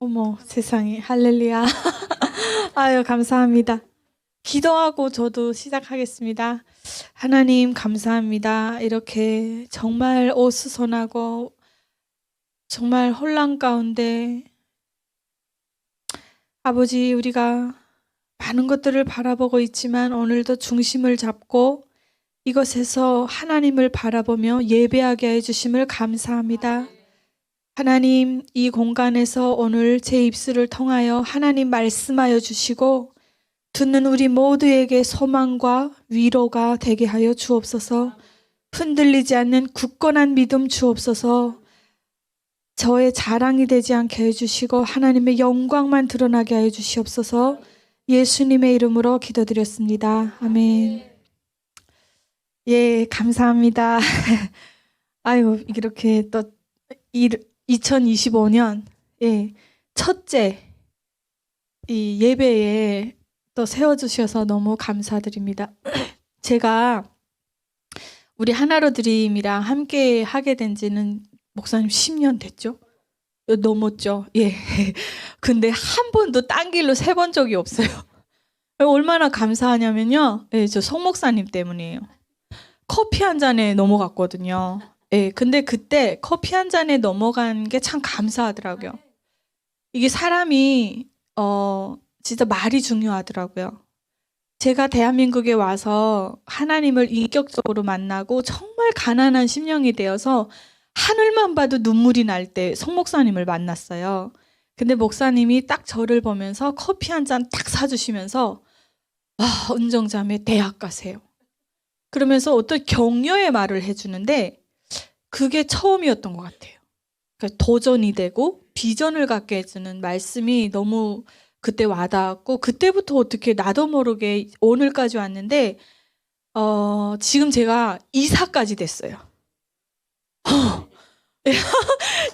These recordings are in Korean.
어머, 세상에. 할렐루야. 아유, 감사합니다. 기도하고 저도 시작하겠습니다. 하나님, 감사합니다. 이렇게 정말 어수선하고 정말 혼란 가운데 아버지, 우리가 많은 것들을 바라보고 있지만 오늘도 중심을 잡고 이것에서 하나님을 바라보며 예배하게 해주심을 감사합니다. 하나님, 이 공간에서 오늘 제 입술을 통하여 하나님 말씀하여 주시고 듣는 우리 모두에게 소망과 위로가 되게 하여 주옵소서. 흔들리지 않는 굳건한 믿음 주옵소서. 저의 자랑이 되지 않게 해주시고 하나님의 영광만 드러나게 하여 주시옵소서. 예수님의 이름으로 기도드렸습니다. 아멘. 예, 감사합니다. 아유, 이렇게 또 2025년 첫째 이 예배에 또 세워주셔서 너무 감사드립니다. 제가 우리 하나로 드림이랑 함께 하게 된 지는 목사님 10년 됐죠? 넘었죠? 예. 근데 한 번도 딴 길로 세 번 적이 없어요. 얼마나 감사하냐면요. 예, 저 송 목사님 때문이에요. 커피 한 잔에 넘어갔거든요. 예, 근데 그때 커피 한 잔에 넘어간 게 참 감사하더라고요. 이게 사람이 진짜 말이 중요하더라고요. 제가 대한민국에 와서 하나님을 인격적으로 만나고 정말 가난한 심령이 되어서 하늘만 봐도 눈물이 날 때 송 목사님을 만났어요. 근데 목사님이 딱 저를 보면서 커피 한 잔 딱 사주시면서 은정자매 대학 가세요. 그러면서 어떤 격려의 말을 해주는데 그게 처음이었던 것 같아요. 그러니까 도전이 되고 비전을 갖게 해주는 말씀이 너무 그때 와닿았고 그때부터 어떻게 나도 모르게 오늘까지 왔는데 지금 제가 이사까지 됐어요.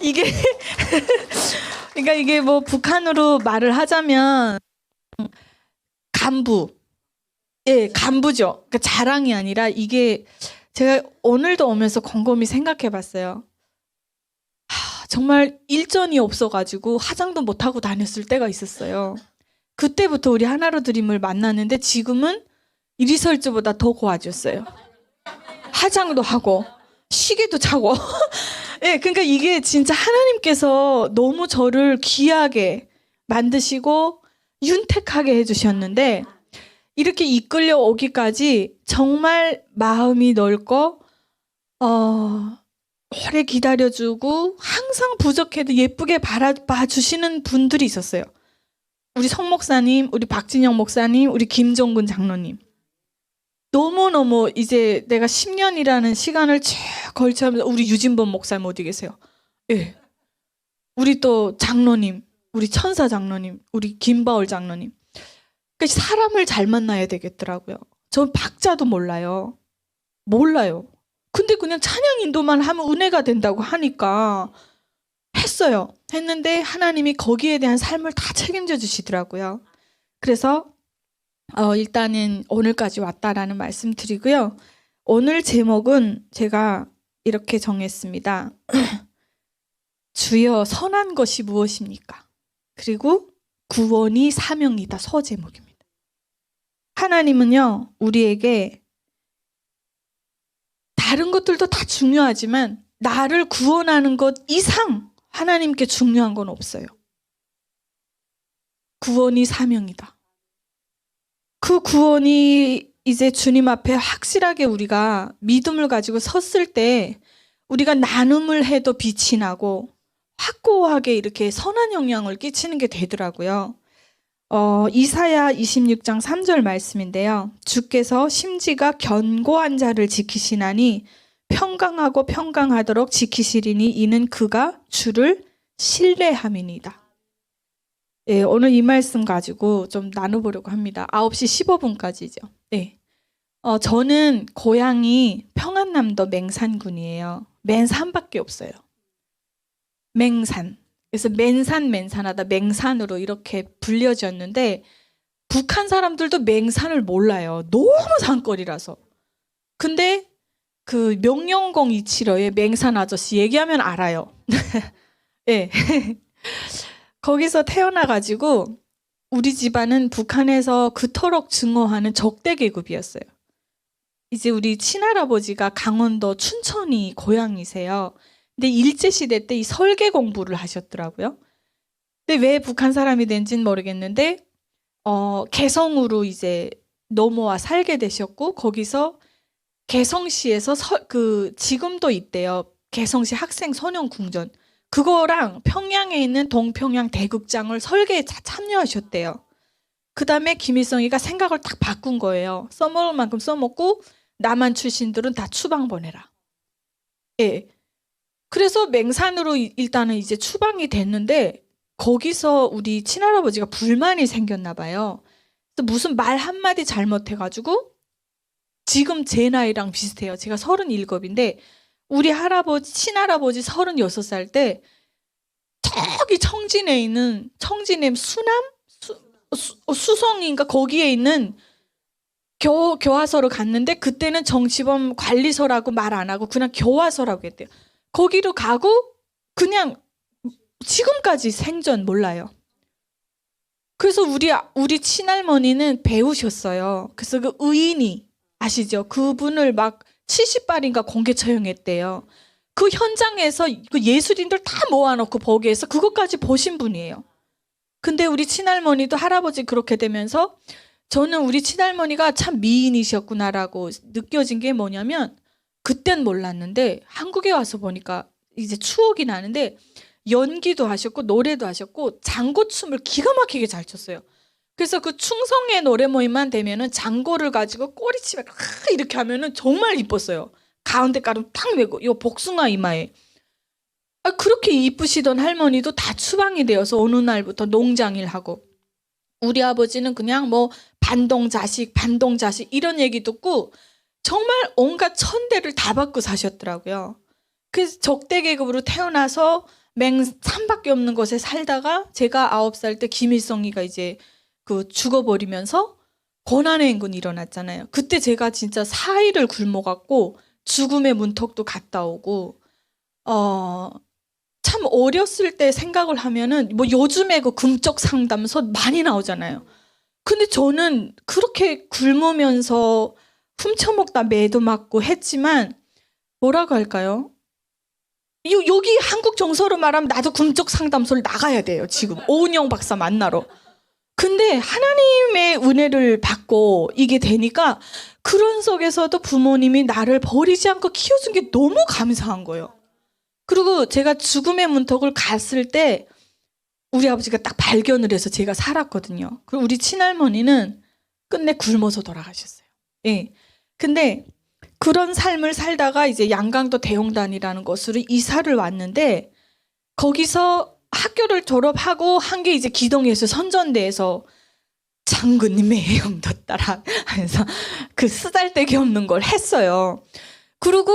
이게 그러니까 이게 뭐 북한으로 말을 하자면 간부. 예, 간부죠. 그러니까 자랑이 아니라 이게 제가 오늘도 오면서 곰곰이 생각해 봤어요. 정말 일전이 없어가지고 화장도 못하고 다녔을 때가 있었어요. 그때부터 우리 하나로 드림을 만났는데 지금은 이리설주보다 더 고와졌어요. 화장도 하고 시계도 차고 예, 그러니까 이게 진짜 하나님께서 너무 저를 귀하게 만드시고 윤택하게 해주셨는데 이렇게 이끌려 오기까지 정말 마음이 넓고 오래 기다려주고 항상 부족해도 예쁘게 봐주시는 분들이 있었어요. 우리 성 목사님, 우리 박진영 목사님, 우리 김종근 장로님. 너무너무 이제 내가 10년이라는 시간을 쭉 걸쳐하면서 우리 유진범 목사님 어디 계세요? 예. 우리 또 장로님, 우리 천사 장로님, 우리 김바울 장로님. 그러니까 사람을 잘 만나야 되겠더라고요. 전 박자도 몰라요. 근데 그냥 찬양 인도만 하면 은혜가 된다고 하니까 했어요. 했는데 하나님이 거기에 대한 삶을 다 책임져 주시더라고요. 그래서 일단은 오늘까지 왔다라는 말씀 드리고요. 오늘 제목은 제가 이렇게 정했습니다. 주여 선한 것이 무엇입니까? 그리고 구원이 사명이다. 서제목입니다. 하나님은요, 우리에게 다른 것들도 다 중요하지만 나를 구원하는 것 이상 하나님께 중요한 건 없어요. 구원이 사명이다. 그 구원이 이제 주님 앞에 확실하게 우리가 믿음을 가지고 섰을 때 우리가 나눔을 해도 빛이 나고 확고하게 이렇게 선한 영향을 끼치는 게 되더라고요. 이사야 26장 3절 말씀인데요. 주께서 심지가 견고한 자를 지키시나니 평강하고 평강하도록 지키시리니 이는 그가 주를 신뢰함이니이다. 예, 오늘 이 말씀 가지고 좀 나눠보려고 합니다. 9시 15분까지죠. 네. 저는 고향이 평안남도 맹산군이에요. 맹산밖에 없어요. 맹산. 그래서 맨산하다 맹산으로 이렇게 불려졌는데 북한 사람들도 맹산을 몰라요. 너무 산거리라서. 근데 그 명령공 275의 맹산 아저씨 얘기하면 알아요. 예. 거기서 태어나가지고 우리 집안은 북한에서 그토록 증오하는 적대 계급이었어요. 이제 우리 친할아버지가 강원도 춘천이 고향이세요. 근데 일제시대 때 이 설계 공부를 하셨더라고요. 근데 왜 북한 사람이 된지는 모르겠는데 개성으로 이제 넘어와 살게 되셨고 거기서 개성시에서 지금도 있대요. 개성시 학생 선용 궁전. 그거랑 평양에 있는 동평양 대극장을 설계에 참여하셨대요. 그 다음에 김일성이가 생각을 딱 바꾼 거예요. 써먹을 만큼 써먹고 남한 출신들은 다 추방 보내라. 예. 그래서 맹산으로 일단은 이제 추방이 됐는데 거기서 우리 친할아버지가 불만이 생겼나 봐요. 그래서 무슨 말 한마디 잘못해가지고 지금 제 나이랑 비슷해요. 제가 37인데 우리 친할아버지 36살 때 저기 청진에 있는 청진의 수성인가 거기에 있는 교화소로 갔는데 그때는 정치범 관리소라고 말 안 하고 그냥 교화소라고 했대요. 거기로 가고 그냥 지금까지 생전 몰라요. 그래서 우리 친할머니는 배우셨어요. 그래서 그 의인이 아시죠? 그분을 막 70발인가 공개 처형했대요. 그 현장에서 그 예술인들 다 모아놓고 거기에서 그것까지 보신 분이에요. 근데 우리 친할머니도 할아버지 그렇게 되면서 저는 우리 친할머니가 참 미인이셨구나라고 느껴진 게 뭐냐면 그땐 몰랐는데 한국에 와서 보니까 이제 추억이 나는데 연기도 하셨고 노래도 하셨고 장고춤을 기가 막히게 잘 췄어요. 그래서 그 충성의 노래 모임만 되면은 장고를 가지고 꼬리치에 이렇게 하면은 정말 이뻤어요. 가운데 가름 탁 메고 이 복숭아 이마에. 그렇게 이쁘시던 할머니도 다 추방이 되어서 어느 날부터 농장일 하고 우리 아버지는 그냥 뭐 반동 자식 이런 얘기 듣고 정말 온갖 천대를 다 받고 사셨더라고요. 그래서 적대 계급으로 태어나서 산밖에 없는 곳에 살다가 제가 9살 때 김일성이가 이제 죽어버리면서 고난의 행군이 일어났잖아요. 그때 제가 진짜 4일을 굶어갖고 죽음의 문턱도 갔다 오고 참 어렸을 때 생각을 하면은 뭐 요즘에 그 금쪽 상담소 많이 나오잖아요. 근데 저는 그렇게 굶으면서 훔쳐먹다 매도 맞고 했지만 뭐라고 할까요? 여기 한국 정서로 말하면 나도 금쪽 상담소를 나가야 돼요. 지금 오은영 박사 만나러. 근데 하나님의 은혜를 받고 이게 되니까 그런 속에서도 부모님이 나를 버리지 않고 키워준 게 너무 감사한 거예요. 그리고 제가 죽음의 문턱을 갔을 때 우리 아버지가 딱 발견을 해서 제가 살았거든요. 그리고 우리 친할머니는 끝내 굶어서 돌아가셨어요. 예. 근데 그런 삶을 살다가 이제 양강도 대용단이라는 곳으로 이사를 왔는데 거기서 학교를 졸업하고 한 게 이제 기동예술 선전대에서 장군님의 영도 따라 하면서 그 쓰잘데기 없는 걸 했어요. 그리고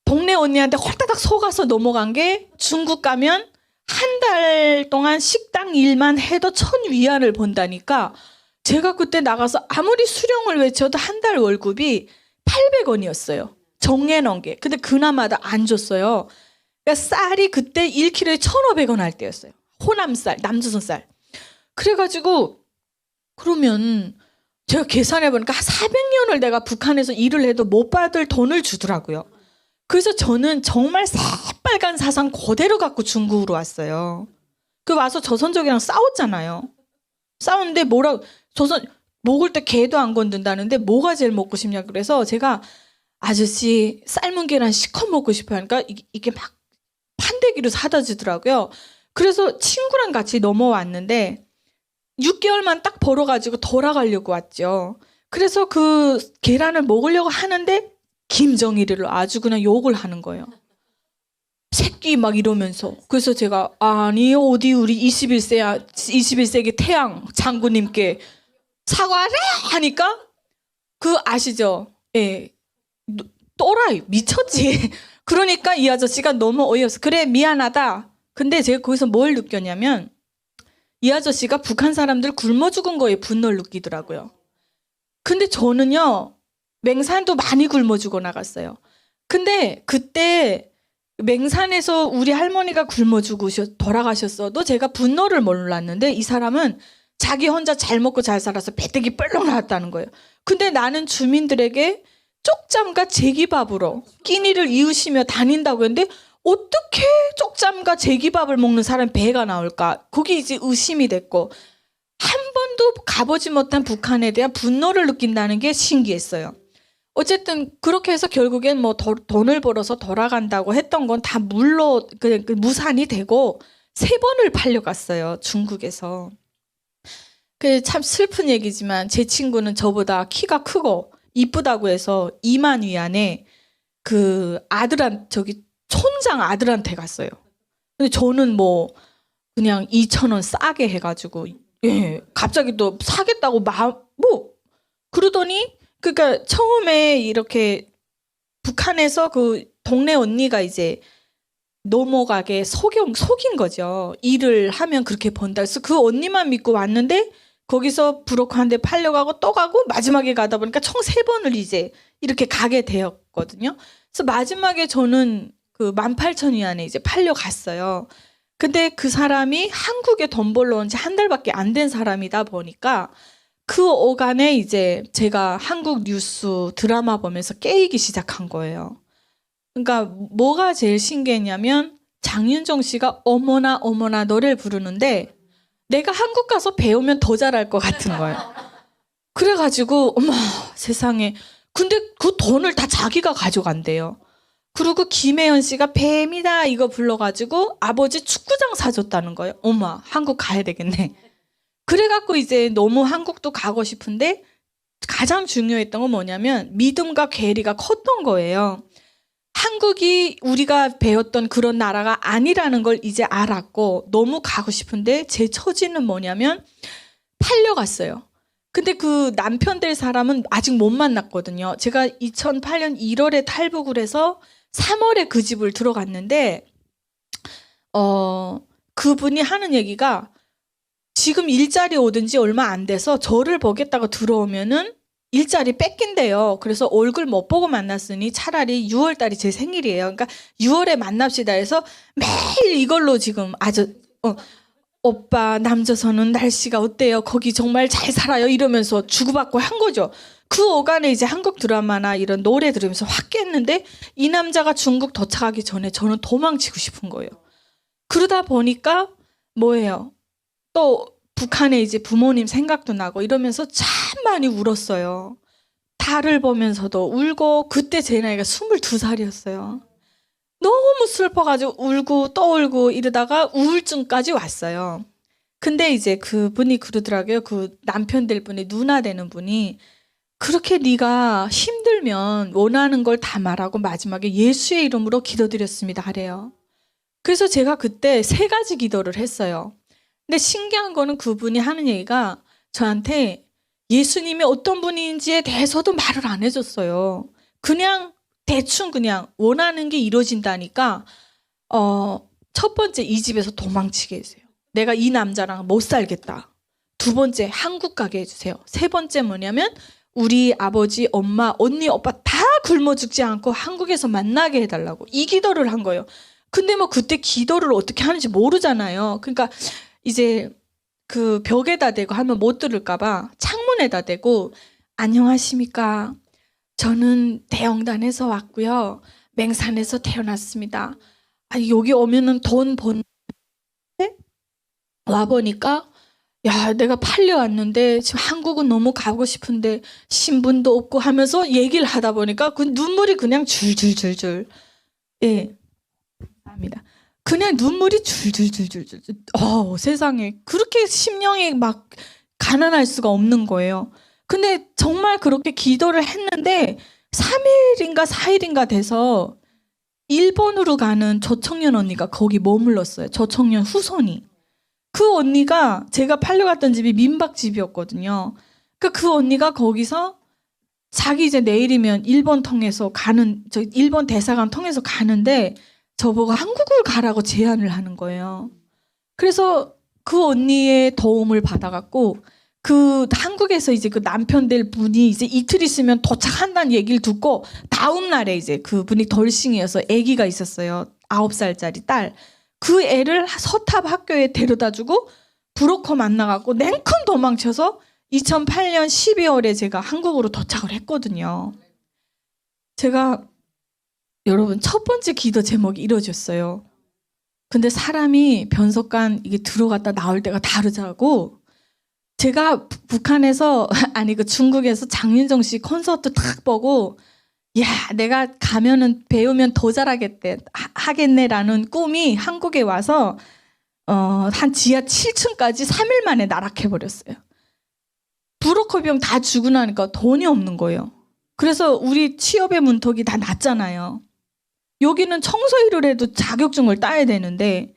동네 언니한테 홀다닥 속아서 넘어간 게 중국 가면 한 달 동안 식당 일만 해도 1,000위안을 번다니까 제가 그때 나가서 아무리 수령을 외쳐도 한 달 월급이 800원이었어요. 정해놓은 게. 근데 그나마다 안 줬어요. 그러니까 쌀이 그때 1kg에 1,500원 할 때였어요. 호남쌀, 남조선 쌀. 그래가지고 그러면 제가 계산해보니까 400년을 내가 북한에서 일을 해도 못 받을 돈을 주더라고요. 그래서 저는 정말 새빨간 사상 그대로 갖고 중국으로 왔어요. 그 와서 조선족이랑 싸웠잖아요. 싸웠는데 조선 먹을 때 개도 안 건든다는데 뭐가 제일 먹고 싶냐 그래서 제가 아저씨 삶은 계란 시커 먹고 싶어요 하니까 이게 막 판대기로 사다 주더라고요. 그래서 친구랑 같이 넘어왔는데 6개월만 딱 벌어가지고 돌아가려고 왔죠. 그래서 그 계란을 먹으려고 하는데 김정일을 아주 그냥 욕을 하는 거예요. 새끼 막 이러면서. 그래서 제가 아니 어디 우리 21세기 태양 장군님께 사과하래 하니까 그 아시죠? 예, 또라이 미쳤지. 그러니까 이 아저씨가 너무 어이없어. 그래 미안하다. 근데 제가 거기서 뭘 느꼈냐면 이 아저씨가 북한 사람들 굶어 죽은 거에 분노를 느끼더라고요. 근데 저는요 맹산도 많이 굶어 죽어 나갔어요. 근데 그때 맹산에서 우리 할머니가 굶어 죽고 돌아가셨어도 제가 분노를 몰랐는데 이 사람은 자기 혼자 잘 먹고 잘 살아서 배때기 뻘렁 나왔다는 거예요. 근데 나는 주민들에게 쪽잠과 제기밥으로 끼니를 이으시며 다닌다고 했는데 어떻게 쪽잠과 제기밥을 먹는 사람이 배가 나올까? 거기 이제 의심이 됐고 한 번도 가보지 못한 북한에 대한 분노를 느낀다는 게 신기했어요. 어쨌든 그렇게 해서 결국엔 뭐 돈을 벌어서 돌아간다고 했던 건 다 물로 무산이 되고 3번을 팔려갔어요. 중국에서. 그 참 슬픈 얘기지만 제 친구는 저보다 키가 크고 이쁘다고 해서 2만 위안에 그 촌장 아들한테 갔어요. 근데 저는 뭐 그냥 2,000원 싸게 해가지고 갑자기 또 사겠다고 그러더니 그러니까 처음에 이렇게 북한에서 그 동네 언니가 이제 넘어가게 속인 거죠. 일을 하면 그렇게 번다. 그래서 그 언니만 믿고 왔는데 거기서 브로커한테 팔려가고 또 가고 마지막에 가다 보니까 총 3번을 이제 이렇게 가게 되었거든요. 그래서 마지막에 저는 그 18,000위안에 이제 팔려갔어요. 근데 그 사람이 한국에 돈 벌러 온 지 한 달밖에 안 된 사람이다 보니까 그 어간에 이제 제가 한국 뉴스 드라마 보면서 깨이기 시작한 거예요. 그러니까 뭐가 제일 신기했냐면 장윤정 씨가 어머나 어머나 노래를 부르는데 내가 한국 가서 배우면 더 잘할 것 같은 거예요. 그래가지고 어머 세상에. 근데 그 돈을 다 자기가 가져간대요. 그리고 김혜연 씨가 뱀이다 이거 불러가지고 아버지 축구장 사줬다는 거예요. 어머 한국 가야 되겠네. 그래갖고 이제 너무 한국도 가고 싶은데 가장 중요했던 건 뭐냐면 믿음과 괴리가 컸던 거예요. 한국이 우리가 배웠던 그런 나라가 아니라는 걸 이제 알았고 너무 가고 싶은데 제 처지는 뭐냐면 팔려갔어요. 근데 그 남편 될 사람은 아직 못 만났거든요. 제가 2008년 1월에 탈북을 해서 3월에 그 집을 들어갔는데 그분이 하는 얘기가 지금 일자리 오든 지 얼마 안 돼서 저를 보겠다고 들어오면은 일자리 뺏긴대요. 그래서 얼굴 못 보고 만났으니 차라리 6월 달이 제 생일이에요. 그러니까 6월에 만납시다 해서 매일 이걸로 지금 아주 오빠 남조선은 날씨가 어때요? 거기 정말 잘 살아요? 이러면서 주고받고 한 거죠. 그 어간에 이제 한국 드라마나 이런 노래 들으면서 확 깼는데 이 남자가 중국 도착하기 전에 저는 도망치고 싶은 거예요. 그러다 보니까 뭐예요? 또 북한에 이제 부모님 생각도 나고 이러면서 참 많이 울었어요. 달을 보면서도 울고 그때 제 나이가 22살이었어요. 너무 슬퍼가지고 울고 또 울고 이러다가 우울증까지 왔어요. 근데 이제 그분이 그러더라고요. 그 남편 될 분이 누나 되는 분이 그렇게 네가 힘들면 원하는 걸 다 말하고 마지막에 예수의 이름으로 기도드렸습니다 하래요. 그래서 제가 그때 3가지 기도를 했어요. 근데 신기한 거는 그분이 하는 얘기가 저한테 예수님이 어떤 분인지에 대해서도 말을 안 해줬어요. 그냥 대충 그냥 원하는 게 이루어진다니까 첫 번째 이 집에서 도망치게 해주세요. 내가 이 남자랑 못 살겠다. 2번째 한국 가게 해주세요. 3번째 뭐냐면 우리 아버지, 엄마, 언니, 오빠 다 굶어 죽지 않고 한국에서 만나게 해달라고 이 기도를 한 거예요. 근데 뭐 그때 기도를 어떻게 하는지 모르잖아요. 그러니까 이제 그 벽에다 대고 하면 못 들을까 봐 창문에다 대고 안녕하십니까. 저는 대영단에서 왔고요. 맹산에서 태어났습니다. 여기 오면은 돈 버는데 와보니까 야 내가 팔려왔는데 지금 한국은 너무 가고 싶은데 신분도 없고 하면서 얘기를 하다 보니까 그 눈물이 그냥 줄줄줄줄 예 감사합니다. 그냥 눈물이 줄줄줄줄줄 세상에 그렇게 심령이 막 가난할 수가 없는 거예요. 근데 정말 그렇게 기도를 했는데 3일인가 4일인가 돼서 일본으로 가는 저청년 언니가 거기 머물렀어요. 저청년 후손이. 그 언니가 제가 팔려갔던 집이 민박집이었거든요. 그러니까 그 언니가 거기서 자기 이제 내일이면 일본 통해서 일본 대사관 통해서 가는데 저보고 한국을 가라고 제안을 하는 거예요. 그래서 그 언니의 도움을 받아갖고 그 한국에서 이제 그 남편 될 분이 이제 이틀 있으면 도착한다는 얘기를 듣고 다음 날에 이제 그분이 덜싱이어서 아기가 있었어요. 9살짜리 딸. 그 애를 서탑 학교에 데려다주고 브로커 만나갖고 냉큼 도망쳐서 2008년 12월에 제가 한국으로 도착을 했거든요. 제가 여러분 첫 번째 기도 제목이 이뤄졌어요. 근데 사람이 변속관 이게 들어갔다 나올 때가 다르자고 제가 북한에서 아니 그 중국에서 장윤정 씨 콘서트 탁 보고 야 내가 가면은 배우면 더 하겠네라는 꿈이 한국에 와서 한 지하 7층까지 3일 만에 나락해 버렸어요. 브로커 비용 다 주고 나니까 돈이 없는 거예요. 그래서 우리 취업의 문턱이 다 낮잖아요. 여기는 청소 일을 해도 자격증을 따야 되는데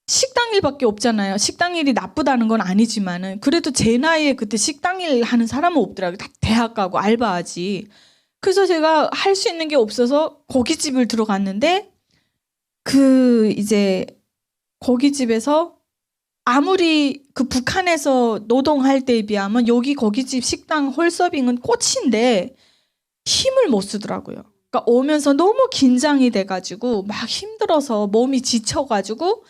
식당 일밖에 없잖아요. 식당 일이 나쁘다는 건 아니지만은 그래도 제 나이에 그때 식당 일 하는 사람은 없더라고요. 다 대학 가고 알바하지. 그래서 제가 할 수 있는 게 없어서 고깃집을 들어갔는데 그 이제 고깃집에서 아무리 그 북한에서 노동할 때에 비하면 여기 고깃집 식당 홀서빙은 꽃인데 힘을 못 쓰더라고요. 그러니까 오면서 너무 긴장이 돼가지고 막 힘들어서 몸이 지쳐가지고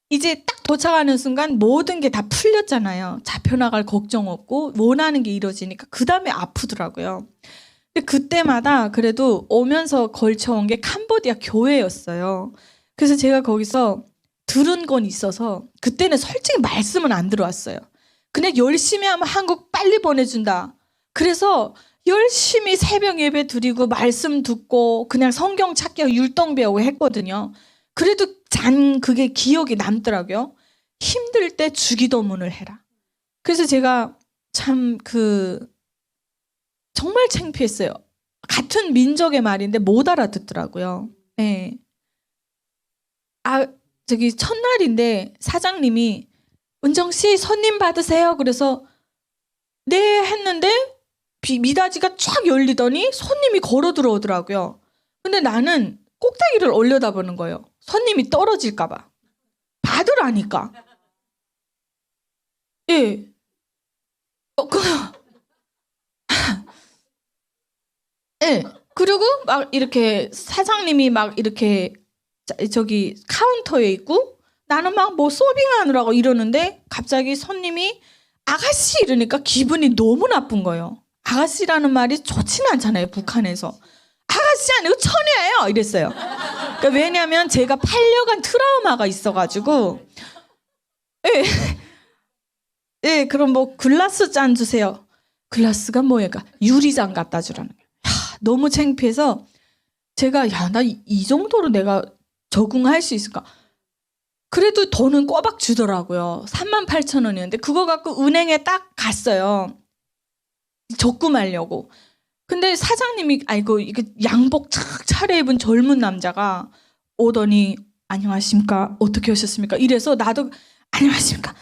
이제 딱 도착하는 순간 모든 게 다 풀렸잖아요. 잡혀나갈 걱정 없고 원하는 게 이루어지니까 그 다음에 아프더라고요. 근데 그때마다 그래도 오면서 걸쳐온 게 캄보디아 교회였어요. 그래서 제가 거기서 들은 건 있어서 그때는 솔직히 말씀은 안 들어왔어요. 그냥 열심히 하면 한국 빨리 보내준다. 그래서 열심히 새벽 예배 드리고 말씀 듣고 그냥 성경 찾기 율동 배우고 했거든요. 그래도 그게 기억이 남더라고요. 힘들 때 주기도문을 해라. 그래서 제가 참 정말 창피했어요. 같은 민족의 말인데 못 알아듣더라고요. 네. 저기 첫날인데 사장님이 은정 씨 손님 받으세요. 그래서 네 했는데 미닫이가 쫙 열리더니 손님이 걸어 들어오더라고요. 근데 나는 꼭대기를 올려다보는 거예요. 손님이 떨어질까 봐. 받으라니까. 예. 예. 그리고 막 이렇게 사장님이 막 이렇게 저기 카운터에 있고 나는 막 뭐 서빙하느라고 이러는데 갑자기 손님이 아가씨 이러니까 기분이 너무 나쁜 거예요. 아가씨라는 말이 좋지는 않잖아요. 북한에서. 아가씨 아니고 처녀예요 이랬어요. 그러니까 왜냐하면 제가 8년간 트라우마가 있어가지고 예. 예, 그럼 뭐 글라스 잔 주세요. 글라스가 뭐야? 유리잔 갖다 주라는 거예요. 너무 창피해서 제가 나 이 정도로 내가 적응할 수 있을까? 그래도 돈은 꼬박 주더라고요. 38,000원이었는데 그거 갖고 은행에 딱 갔어요. 적금하려고. 근데 사장님이 아이고 이게 양복 착 차려입은 젊은 남자가 오더니 안녕하십니까? 어떻게 오셨습니까? 이래서 나도 안녕하십니까?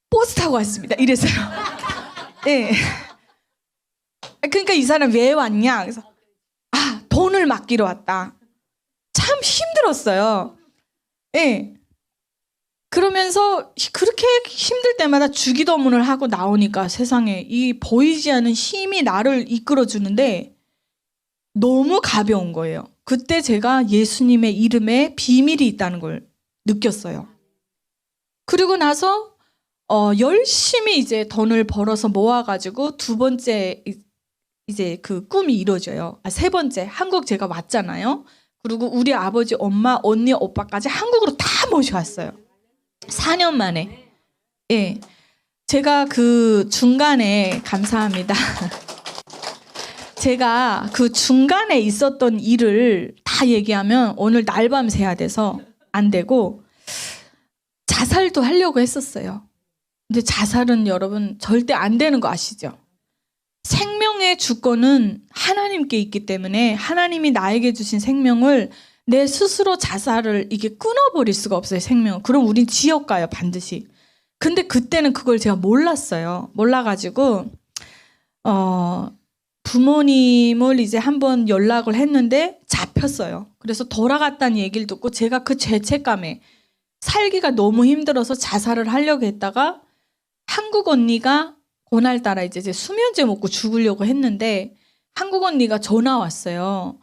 버스 타고 왔습니다. 이랬어요. 예. 그러니까 이 사람 왜 왔냐? 그래서 돈을 맡기러 왔다. 참 힘들었어요. 예. 그러면서 그렇게 힘들 때마다 주기도문을 하고 나오니까 세상에 이 보이지 않는 힘이 나를 이끌어 주는데 너무 가벼운 거예요. 그때 제가 예수님의 이름에 비밀이 있다는 걸 느꼈어요. 그리고 나서 열심히 이제 돈을 벌어서 모아가지고 두 번째 이제 그 꿈이 이루어져요. 세 번째 한국 제가 왔잖아요. 그리고 우리 아버지, 엄마, 언니, 오빠까지 한국으로 다 모셔왔어요. 4년 만에. 예. 제가 그 중간에 감사합니다. 제가 그 중간에 있었던 일을 다 얘기하면 오늘 날밤 새야 돼서 안 되고 자살도 하려고 했었어요. 근데 자살은 여러분 절대 안 되는 거 아시죠? 생명의 주권은 하나님께 있기 때문에 하나님이 나에게 주신 생명을 내 스스로 자살을 이게 끊어버릴 수가 없어요. 생명을. 그럼 우린 지옥 가요. 반드시. 근데 그때는 그걸 제가 몰랐어요. 몰라가지고 부모님을 이제 한번 연락을 했는데 잡혔어요. 그래서 돌아갔다는 얘기를 듣고 제가 그 죄책감에 살기가 너무 힘들어서 자살을 하려고 했다가 한국 언니가 그날따라 이제 수면제 먹고 죽으려고 했는데 한국 언니가 전화 왔어요.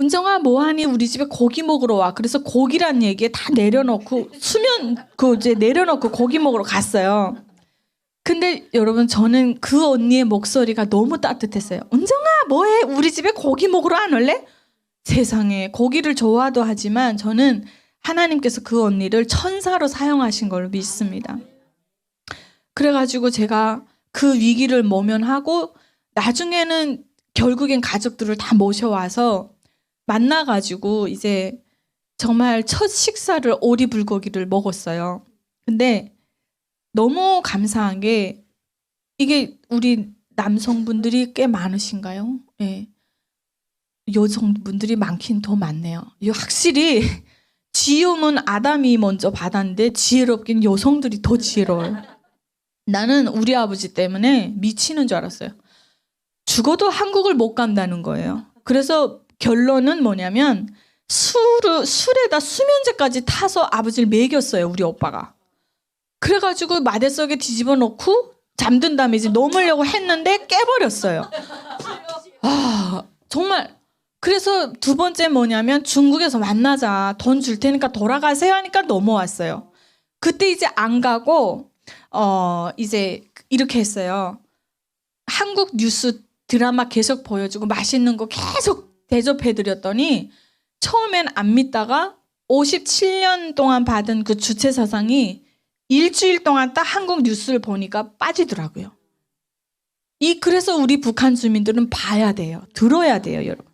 은정아 뭐하니? 우리 집에 고기 먹으러 와. 그래서 고기란 얘기에 다 내려놓고 수면 이제 내려놓고 고기 먹으러 갔어요. 근데 여러분 저는 그 언니의 목소리가 너무 따뜻했어요. 은정아 뭐해? 우리 집에 고기 먹으러 안 올래? 세상에 고기를 좋아도 하지만 저는 하나님께서 그 언니를 천사로 사용하신 걸로 믿습니다. 그래가지고 제가 그 위기를 모면하고 나중에는 결국엔 가족들을 다 모셔와서 만나가지고 이제 정말 첫 식사를 오리불고기를 먹었어요. 근데 너무 감사한 게 이게 우리 남성분들이 꽤 많으신가요? 네. 여성분들이 많긴 더 많네요. 확실히 지음은 아담이 먼저 받았는데 지혜롭긴 여성들이 더 지혜로워요. 나는 우리 아버지 때문에 미치는 줄 알았어요. 죽어도 한국을 못 간다는 거예요. 그래서 결론은 뭐냐면 술에다 수면제까지 타서 아버지를 먹였어요. 우리 오빠가. 그래가지고 마대속에 뒤집어 놓고 잠든 다음에 이제 넘으려고 했는데 깨버렸어요. 아 정말. 그래서 두 번째 뭐냐면 중국에서 만나자. 돈 줄 테니까 돌아가세요 하니까 넘어왔어요. 그때 이제 안 가고 이제 이렇게 했어요. 한국 뉴스 드라마 계속 보여주고 맛있는 거 계속 대접해드렸더니 처음엔 안 믿다가 57년 동안 받은 그 주체사상이 일주일 동안 딱 한국 뉴스를 보니까 빠지더라고요. 그래서 우리 북한 주민들은 봐야 돼요. 들어야 돼요, 여러분.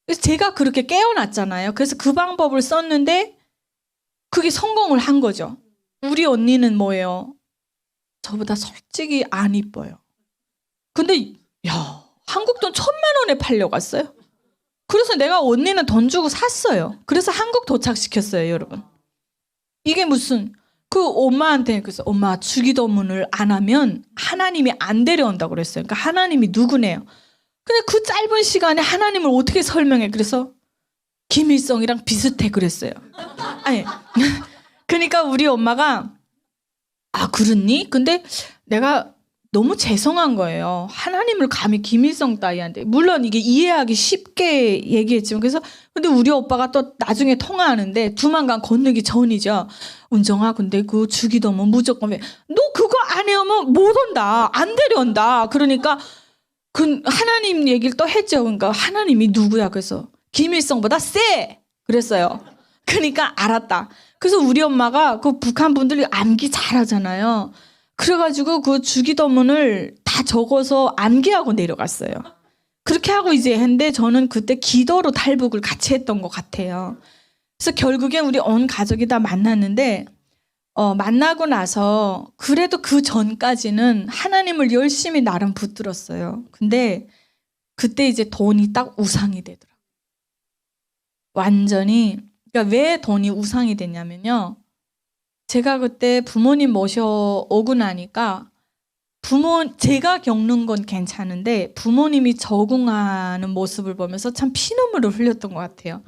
그래서 제가 그렇게 깨어났잖아요. 그래서 그 방법을 썼는데 그게 성공을 한 거죠. 우리 언니는 뭐예요? 저보다 솔직히 안 이뻐요. 근데 야 한국 돈 1,000만 원에 팔려갔어요. 그래서 내가 언니는 돈 주고 샀어요. 그래서 한국 도착시켰어요, 여러분. 이게 무슨 그 엄마한테 그래서 엄마 주기도문을 안 하면 하나님이 안 데려온다고 그랬어요. 그러니까 하나님이 누구네요. 근데 그 짧은 시간에 하나님을 어떻게 설명해? 그래서 김일성이랑 비슷해 그랬어요. 아니 그러니까 우리 엄마가 아 그렇니? 근데 내가 너무 죄송한 거예요. 하나님을 감히 김일성 따위한테. 물론 이게 이해하기 쉽게 얘기했지만 그래서 근데 우리 오빠가 또 나중에 통화하는데 두만강 건너기 전이죠. 은정아 근데 그 주기도문 무조건 왜 너 그거 안 해오면 못 온다. 안 데려온다. 그러니까 그 하나님 얘기를 또 했죠. 그러니까 하나님이 누구야? 그래서 김일성보다 세. 그랬어요. 그러니까 알았다. 그래서 우리 엄마가 그 북한 분들이 암기 잘하잖아요. 그래가지고 그 주기도문을 다 적어서 암기하고 내려갔어요. 그렇게 하고 이제 했는데 저는 그때 기도로 탈북을 같이 했던 것 같아요. 그래서 결국엔 우리 온 가족이 다 만났는데 만나고 나서 그래도 그 전까지는 하나님을 열심히 나름 붙들었어요. 근데 그때 이제 돈이 딱 우상이 되더라고요. 완전히. 그러니까 왜 돈이 우상이 됐냐면요. 제가 그때 부모님 모셔오고 나니까 제가 겪는 건 괜찮은데 부모님이 적응하는 모습을 보면서 참 피눈물을 흘렸던 것 같아요.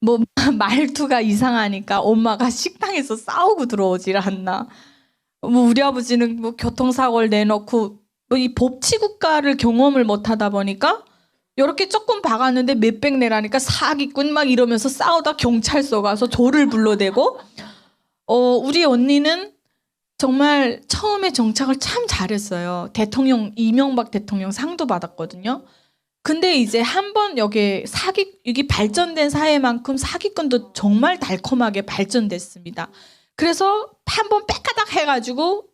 뭐 말투가 이상하니까 엄마가 식당에서 싸우고 들어오질 않나. 뭐 우리 아버지는 뭐 교통사고를 내놓고 뭐 이 법치국가를 경험을 못하다 보니까 이렇게 조금 박았는데 몇백 내라니까 사기꾼 막 이러면서 싸우다 경찰서 가서 조를 불러대고 우리 언니는 정말 처음에 정착을 참 잘했어요. 이명박 대통령 상도 받았거든요. 근데 이제 한번 이게 발전된 사회만큼 사기꾼도 정말 달콤하게 발전됐습니다. 그래서 한번 빽가닥 해가지고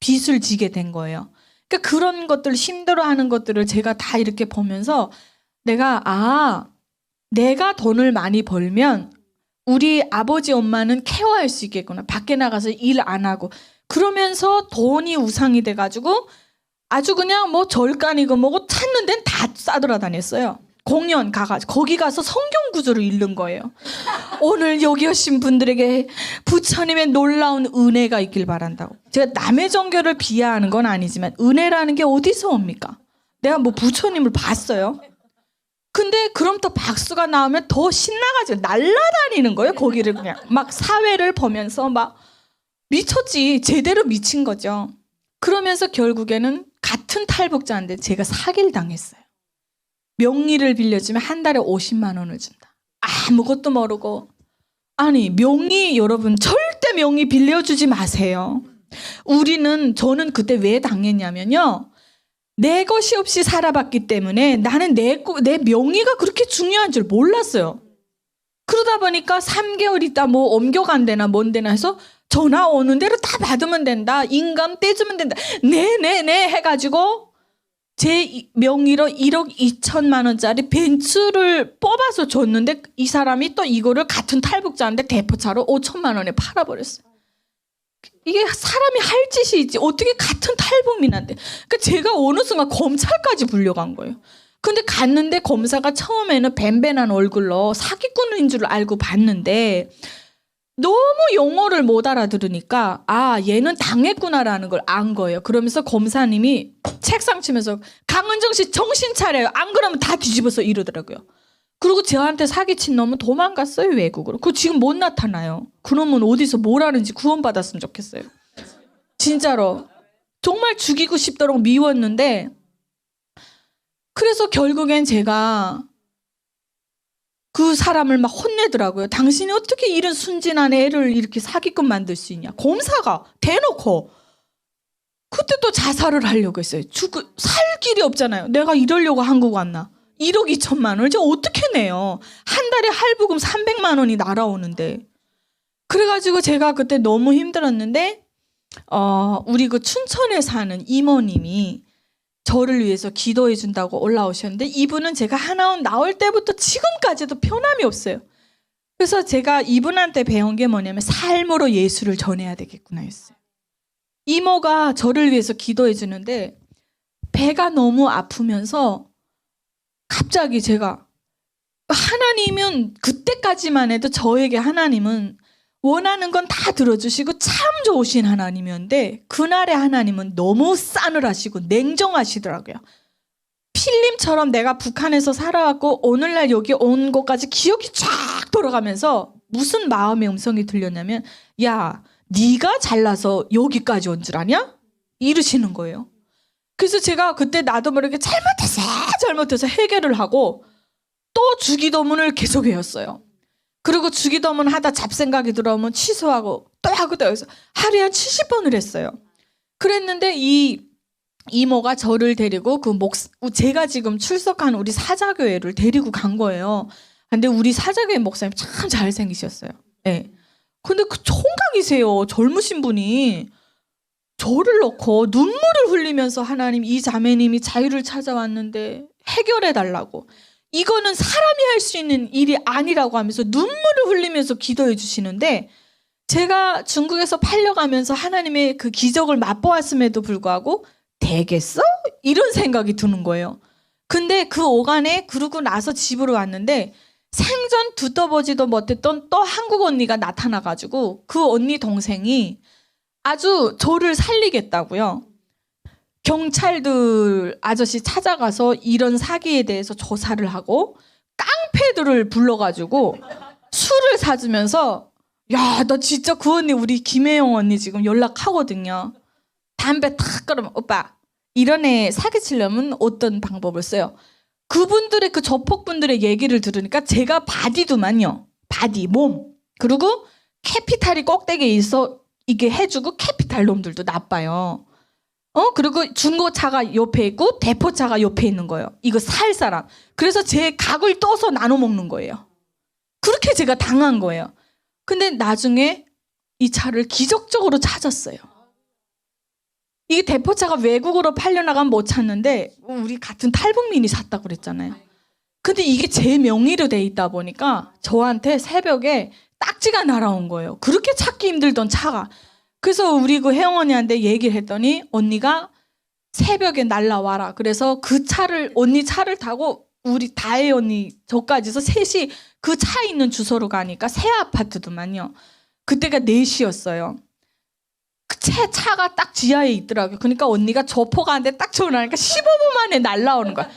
빚을 지게 된 거예요. 그러니까 그런 것들 힘들어하는 것들을 제가 다 이렇게 보면서 내가 돈을 많이 벌면 우리 아버지 엄마는 케어할 수 있겠구나. 밖에 나가서 일 안 하고 그러면서 돈이 우상이 돼가지고 아주 그냥 뭐 절간이고 뭐고 찾는 데는 다 싸돌아다녔어요. 공연 가가지고 거기 가서 성경 구절을 읽는 거예요. 오늘 여기 오신 분들에게 부처님의 놀라운 은혜가 있길 바란다고. 제가 남의 종교를 비하하는 건 아니지만 은혜라는 게 어디서 옵니까? 내가 뭐 부처님을 봤어요? 근데 그럼 또 박수가 나오면 더 신나가지고 날아다니는 거예요. 거기를 그냥 막 사회를 보면서 막 미쳤지. 제대로 미친 거죠. 그러면서 결국에는 같은 탈북자인데 제가 사기를 당했어요. 명의를 빌려주면 한 달에 50만 원을 준다. 아무것도 모르고. 아니, 명의, 여러분 절대 명의 빌려주지 마세요. 저는 그때 왜 당했냐면요, 내 것이 없이 살아봤기 때문에 나는 내 명의가 그렇게 중요한 줄 몰랐어요. 그러다 보니까 3개월 있다 뭐 옮겨간대나 뭔데나 해서 전화 오는 대로 다 받으면 된다, 인감 떼주면 된다, 네네네 해가지고 제 명의로 1억 2천만 원짜리 벤츠를 뽑아서 줬는데 이 사람이 또 이거를 같은 탈북자인데 대포차로 5천만 원에 팔아버렸어요. 이게 사람이 할 짓이 있지 어떻게 같은 탈북민한테. 그러니까 제가 어느 순간 검찰까지 불려간 거예요. 근데 갔는데 검사가 처음에는 벤벤한 얼굴로 사기꾼인 줄 알고 봤는데 너무 영어를 못 알아들으니까 얘는 당했구나라는 걸 안 거예요. 그러면서 검사님이 책상 치면서 강은정 씨 정신 차려요. 안 그러면 다 뒤집어서 이러더라고요. 그리고 저한테 사기친 놈은 도망갔어요, 외국으로. 그거 지금 못 나타나요. 그놈은 어디서 뭘 하는지 구원받았으면 좋겠어요. 진짜로. 정말 죽이고 싶도록 미웠는데, 그래서 결국엔 제가 그 사람을 막 혼내더라고요. 당신이 어떻게 이런 순진한 애를 이렇게 사기꾼 만들 수 있냐. 검사가 대놓고. 그때 또 자살을 하려고 했어요. 살 길이 없잖아요. 내가 이러려고 한국 왔나. 1억 2천만 원을 이제 어떻게 내요. 한 달에 할부금 300만 원이 날아오는데. 그래가지고 제가 그때 너무 힘들었는데 우리 그 춘천에 사는 이모님이 저를 위해서 기도해 준다고 올라오셨는데, 이분은 제가 하나원 나올 때부터 지금까지도 변함이 없어요. 그래서 제가 이분한테 배운 게 뭐냐면 삶으로 예수를 전해야 되겠구나 했어요. 이모가 저를 위해서 기도해 주는데 배가 너무 아프면서 갑자기 제가, 하나님은 그때까지만 해도 저에게 하나님은 원하는 건 다 들어주시고 참 좋으신 하나님이었는데, 그날의 하나님은 너무 싸늘하시고 냉정하시더라고요. 필름처럼 내가 북한에서 살아왔고 오늘날 여기 온 것까지 기억이 쫙 돌아가면서 무슨 마음의 음성이 들렸냐면, 야, 네가 잘나서 여기까지 온 줄 아냐? 이러시는 거예요. 그래서 제가 그때 나도 모르게 잘못해서 해결을 하고 또 주기도문을 계속 외웠어요. 그리고 주기도문 하다 잡생각이 들어오면 취소하고 또 하고 또 여기서 하루에 한 70번을 했어요. 그랬는데 이 이모가 저를 데리고 제가 지금 출석한 우리 사자교회를 데리고 간 거예요. 근데 우리 사자교회 목사님 참 잘생기셨어요. 네. 근데 그 총각이세요. 젊으신 분이 저를 놓고 눈물을 흘리면서, 하나님, 이 자매님이 자유를 찾아왔는데 해결해 달라고. 이거는 사람이 할 수 있는 일이 아니라고 하면서 눈물을 흘리면서 기도해 주시는데, 제가 중국에서 팔려가면서 하나님의 그 기적을 맛보았음에도 불구하고 되겠어? 이런 생각이 드는 거예요. 근데 그 오간에 그러고 나서 집으로 왔는데 생전 듣어보지도 못했던 또 한국 언니가 나타나가지고 그 언니 동생이 아주 저를 살리겠다고요. 경찰들 아저씨 찾아가서 이런 사기에 대해서 조사를 하고 깡패들을 불러가지고 술을 사주면서, 야, 너 진짜 그 언니, 우리 김혜영 언니 지금 연락하거든요. 담배 탁 끊으면, 오빠 이런 애 사기치려면 어떤 방법을 써요? 그분들의 그 조폭분들의 얘기를 들으니까 제가 바디도만요, 바디 몸, 그리고 캐피탈이 꼭대기에 있어 이게 해주고, 캐피탈 놈들도 나빠요. 그리고 중고차가 옆에 있고 대포차가 옆에 있는 거예요. 이거 살 사람. 그래서 제 각을 떠서 나눠 먹는 거예요. 그렇게 제가 당한 거예요. 근데 나중에 이 차를 기적적으로 찾았어요. 이게 대포차가 외국으로 팔려나가면 못 찾는데 우리 같은 탈북민이 샀다고 그랬잖아요. 근데 이게 제 명의로 돼 있다 보니까 저한테 새벽에 딱지가 날아온 거예요. 그렇게 찾기 힘들던 차가. 그래서 우리 그 혜영 언니한테 얘기를 했더니 언니가 새벽에 날라와라. 그래서 그 차를, 언니 차를 타고 우리 다혜 언니 저까지서 셋이 그 차 있는 주소로 가니까 새 아파트도만요. 그때가 4시였어요. 그 차가 딱 지하에 있더라고요. 그러니까 언니가 조포가는데 딱 전화하니까 15분 만에 날라오는 거야.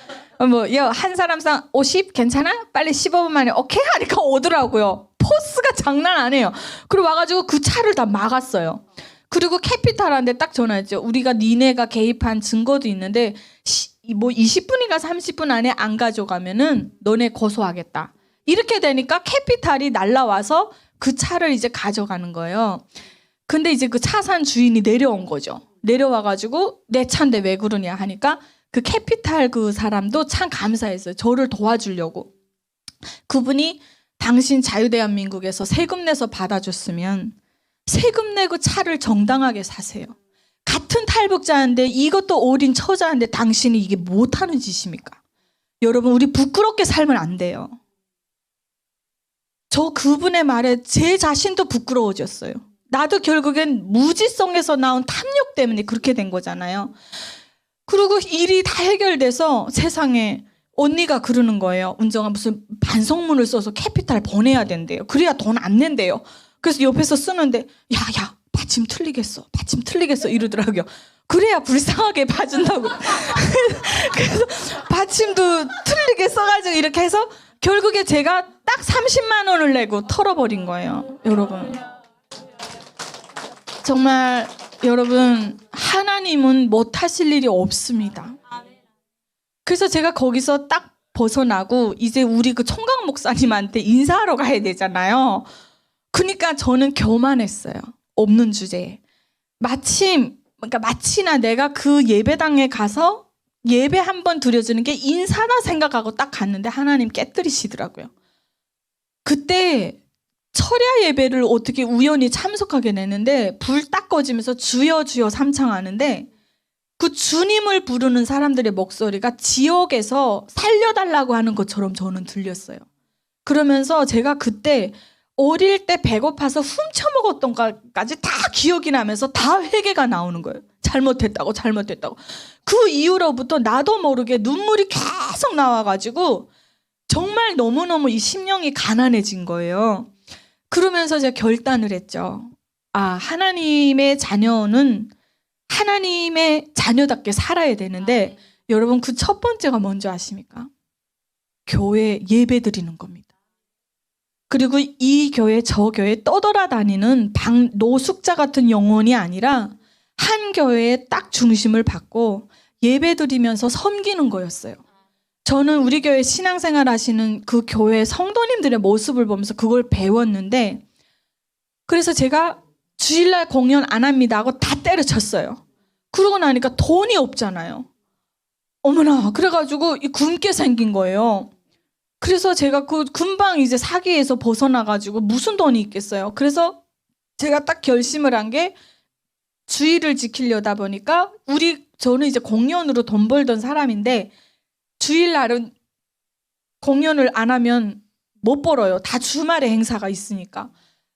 한 사람당 50 괜찮아? 빨리 15분 만에 오케이 하니까 오더라고요. 포스가 장난 아니에요. 그리고 와가지고 그 차를 다 막았어요. 그리고 캐피탈한테 딱 전화했죠. 우리가 니네가 개입한 증거도 있는데 뭐 20분인가 30분 안에 안 가져가면은 너네 고소하겠다. 이렇게 되니까 캐피탈이 날라와서 그 차를 이제 가져가는 거예요. 근데 이제 그 차산 주인이 내려온 거죠. 내려와가지고 내 차인데 왜 그러냐 하니까 그 캐피탈 그 사람도 참 감사했어요. 저를 도와주려고. 그분이 당신 자유대한민국에서 세금 내서 받아줬으면 세금 내고 차를 정당하게 사세요. 같은 탈북자인데 이것도 어린 처자인데 당신이 이게 못하는 짓입니까? 여러분 우리 부끄럽게 살면 안 돼요. 저 그분의 말에 제 자신도 부끄러워졌어요. 나도 결국엔 무지성에서 나온 탐욕 때문에 그렇게 된 거잖아요. 그리고 일이 다 해결돼서 세상에 언니가 그러는 거예요. 은정아 무슨 반성문을 써서 캐피탈 보내야 된대요. 그래야 돈 안 낸대요. 그래서 옆에서 쓰는데 야야 받침 틀리겠어 이러더라고요. 그래야 불쌍하게 봐준다고. 그래서 받침도 틀리게 써가지고 이렇게 해서 결국에 제가 딱 30만 원을 내고 털어버린 거예요. 여러분. 정말 여러분 하나님은 못하실 일이 없습니다. 그래서 제가 거기서 딱 벗어나고 이제 우리 그 총각 목사님한테 인사하러 가야 되잖아요. 그러니까 저는 교만했어요. 없는 주제에. 마치나 내가 그 예배당에 가서 예배 한번 드려주는 게 인사다 생각하고 딱 갔는데 하나님 깨뜨리시더라고요. 그때 철야 예배를 어떻게 우연히 참석하게 됐는데 불 딱 꺼지면서 주여 주여 삼창하는데 그 주님을 부르는 사람들의 목소리가 지옥에서 살려달라고 하는 것처럼 저는 들렸어요. 그러면서 제가 그때 어릴 때 배고파서 훔쳐먹었던 것까지 다 기억이 나면서 다 회개가 나오는 거예요. 잘못했다고. 그 이후로부터 나도 모르게 눈물이 계속 나와가지고 정말 너무너무 이 심령이 가난해진 거예요. 그러면서 제가 결단을 했죠. 하나님의 자녀는 하나님의 자녀답게 살아야 되는데 여러분 그 첫 번째가 뭔지 아십니까? 교회 예배 드리는 겁니다. 그리고 이 교회 저 교회 떠돌아다니는 노숙자 같은 영혼이 아니라 한 교회에 딱 중심을 받고 예배 드리면서 섬기는 거였어요. 저는 우리 교회 신앙생활 하시는 그 교회 성도님들의 모습을 보면서 그걸 배웠는데 그래서 제가 주일날 공연 안 합니다 하고 다 때려쳤어요. 그러고 나니까 돈이 없잖아요. 어머나 그래가지고 굶게 생긴 거예요. 그래서 제가 그 금방 이제 사기에서 벗어나가지고 무슨 돈이 있겠어요. 그래서 제가 딱 결심을 한 게 주일을 지키려다 보니까 저는 이제 공연으로 돈 벌던 사람인데 주일날은 공연을 안 하면 못 벌어요. 다 주말에 행사가 있으니까.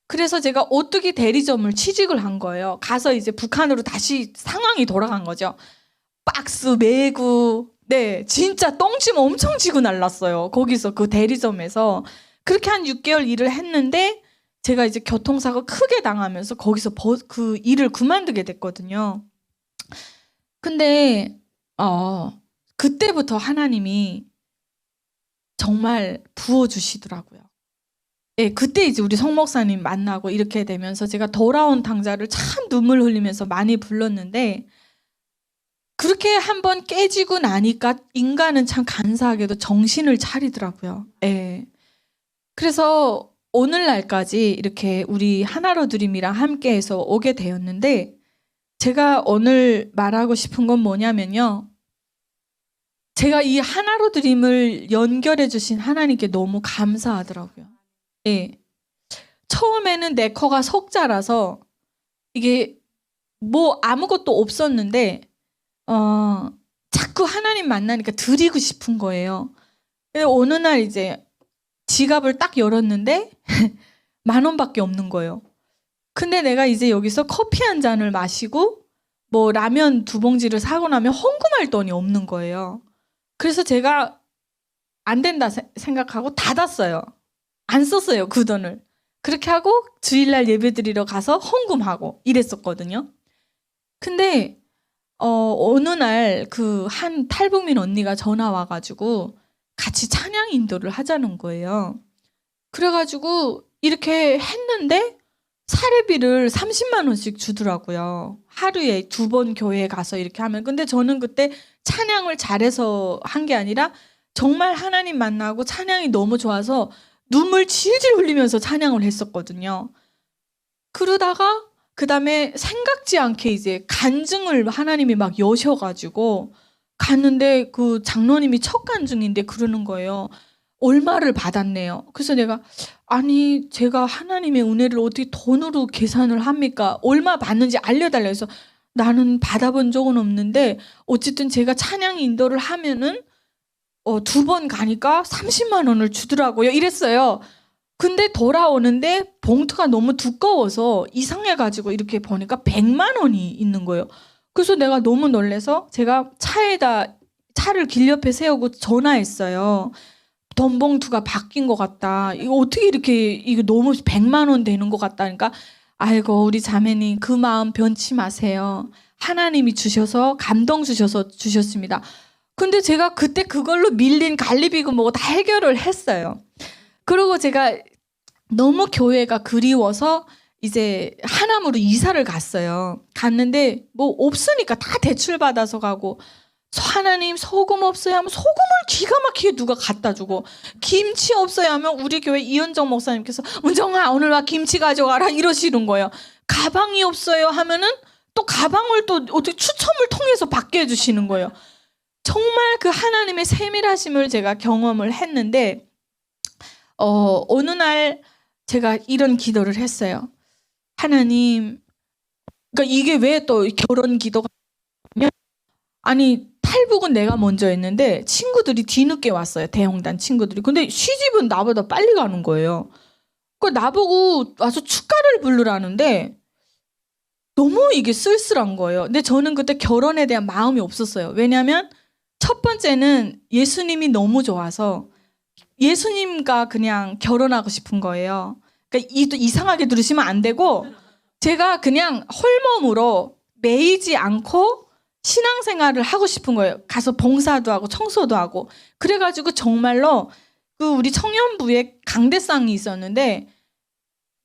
그래서 제가 오뚜기 대리점을 취직을 한 거예요. 가서 이제 북한으로 다시 상황이 돌아간 거죠. 박스 메고 네, 진짜 똥침 엄청 지고 날랐어요. 거기서 그 대리점에서. 그렇게 한 6개월 일을 했는데 제가 이제 교통사고 크게 당하면서 거기서 그 일을 그만두게 됐거든요. 근데 그때부터 하나님이 정말 부어주시더라고요. 예, 그때 이제 우리 성 목사님 만나고 이렇게 되면서 제가 돌아온 당자를 참 눈물 흘리면서 많이 불렀는데 그렇게 한번 깨지고 나니까 인간은 참 간사하게도 정신을 차리더라고요. 예. 그래서 오늘날까지 이렇게 우리 하나로 드림이랑 함께해서 오게 되었는데 제가 오늘 말하고 싶은 건 뭐냐면요. 제가 이 하나로 드림을 연결해 주신 하나님께 너무 감사하더라고요. 예. 처음에는 내 커가 석자라서 이게 뭐 아무것도 없었는데 자꾸 하나님 만나니까 드리고 싶은 거예요. 어느 날 이제 지갑을 딱 열었는데 10,000원밖에 없는 거예요. 근데 내가 이제 여기서 커피 한 잔을 마시고 뭐 라면 2봉지를 사고 나면 헌금할 돈이 없는 거예요. 그래서 제가 안 된다 생각하고 닫았어요. 안 썼어요, 그 돈을. 그렇게 하고 주일날 예배 드리러 가서 헌금하고 이랬었거든요. 근데 어느 날 그 한 탈북민 언니가 전화 와가지고 같이 찬양 인도를 하자는 거예요. 그래가지고 이렇게 했는데 사례비를 30만 원씩 주더라고요. 하루에 2번 교회에 가서 이렇게 하면. 근데 저는 그때 찬양을 잘해서 한 게 아니라 정말 하나님 만나고 찬양이 너무 좋아서 눈물 질질 흘리면서 찬양을 했었거든요. 그러다가 그다음에 생각지 않게 이제 간증을 하나님이 막 여셔가지고 갔는데 그 장로님이 첫 간증인데 그러는 거예요. 얼마를 받았네요. 그래서 내가 아니 제가 하나님의 은혜를 어떻게 돈으로 계산을 합니까? 얼마 받는지 알려달라 해서 나는 받아본 적은 없는데 어쨌든 제가 찬양 인도를 하면은 2번 가니까 30만 원을 주더라고요. 이랬어요. 근데 돌아오는데 봉투가 너무 두꺼워서 이상해가지고 이렇게 보니까 100만 원이 있는 거예요. 그래서 내가 너무 놀라서 제가 차를 길 옆에 세우고 전화했어요. 돈 봉투가 바뀐 것 같다. 이거 어떻게 이거 너무 100만 원 되는 것 같다니까. 아이고 우리 자매님 그 마음 변치 마세요. 하나님이 주셔서 감동 주셔서 주셨습니다. 근데 제가 그때 그걸로 밀린 관리비금 뭐고 다 해결을 했어요. 그리고 제가 너무 교회가 그리워서 이제 하남으로 이사를 갔어요. 갔는데 뭐 없으니까 다 대출 받아서 가고 하나님 소금 없어야 하면 소금을 기가 막히게 누가 갖다 주고 김치 없어야 하면 우리 교회 이현정 목사님께서 은정아 오늘 와 김치 가져가라 이러시는 거예요. 가방이 없어요 하면은 또 가방을 또 어떻게 추첨을 통해서 받게 해주시는 거예요. 정말 그 하나님의 세밀하심을 제가 경험을 했는데 어느 날 제가 이런 기도를 했어요. 하나님, 그러니까 이게 왜 또 결혼 기도가 아니 탈북은 내가 먼저 했는데 친구들이 뒤늦게 왔어요. 대형단 친구들이. 근데 시집은 나보다 빨리 가는 거예요. 그 나보고 와서 축가를 부르라는데 너무 이게 쓸쓸한 거예요. 근데 저는 그때 결혼에 대한 마음이 없었어요. 왜냐하면 첫 번째는 예수님이 너무 좋아서 예수님과 그냥 결혼하고 싶은 거예요. 그러니까 또 이상하게 들으시면 안 되고 제가 그냥 홀몸으로 매이지 않고 신앙생활을 하고 싶은 거예요. 가서 봉사도 하고 청소도 하고. 그래가지고 정말로 그 우리 청년부에 강대상이 있었는데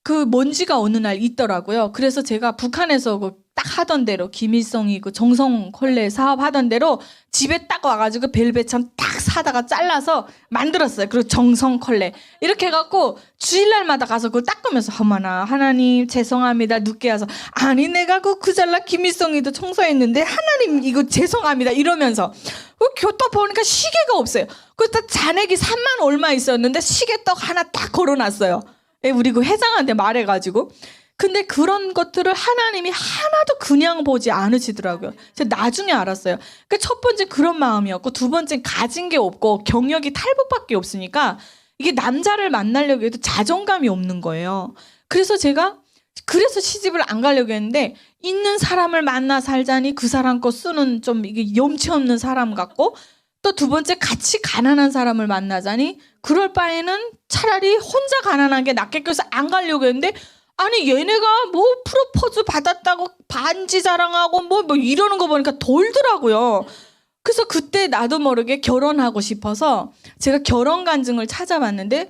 그 먼지가 어느 날 있더라고요. 그래서 제가 북한에서 딱 하던 대로 김일성이 그 정성 컬레 사업 하던 대로 집에 딱 와가지고 벨벳참 딱 사다가 잘라서 만들었어요. 그리고 정성 컬레 이렇게 해갖고 주일날마다 가서 그걸 닦으면서 어머나 하나님 죄송합니다 늦게 와서 아니 내가 그 잘라 김일성이도 청소했는데 하나님 이거 죄송합니다 이러면서 또 보니까 시계가 없어요. 그래서 잔액이 3만 얼마 있었는데 시계떡 하나 딱 걸어놨어요. 우리 그 회장한테 말해가지고. 근데 그런 것들을 하나님이 하나도 그냥 보지 않으시더라고요. 제가 나중에 알았어요. 그러니까 첫 번째 그런 마음이었고 두 번째 가진 게 없고 경력이 탈북밖에 없으니까 이게 남자를 만나려고 해도 자존감이 없는 거예요. 그래서 제가 시집을 안 가려고 했는데 있는 사람을 만나 살자니 그 사람 거 쓰는 좀 이게 염치 없는 사람 같고 또 두 번째 같이 가난한 사람을 만나자니 그럴 바에는 차라리 혼자 가난한 게 낫겠고 해서 안 가려고 했는데 아니 얘네가 뭐 프로포즈 받았다고 반지 자랑하고 뭐 이러는 거 보니까 돌더라고요. 그래서 그때 나도 모르게 결혼하고 싶어서 제가 결혼 간증을 찾아봤는데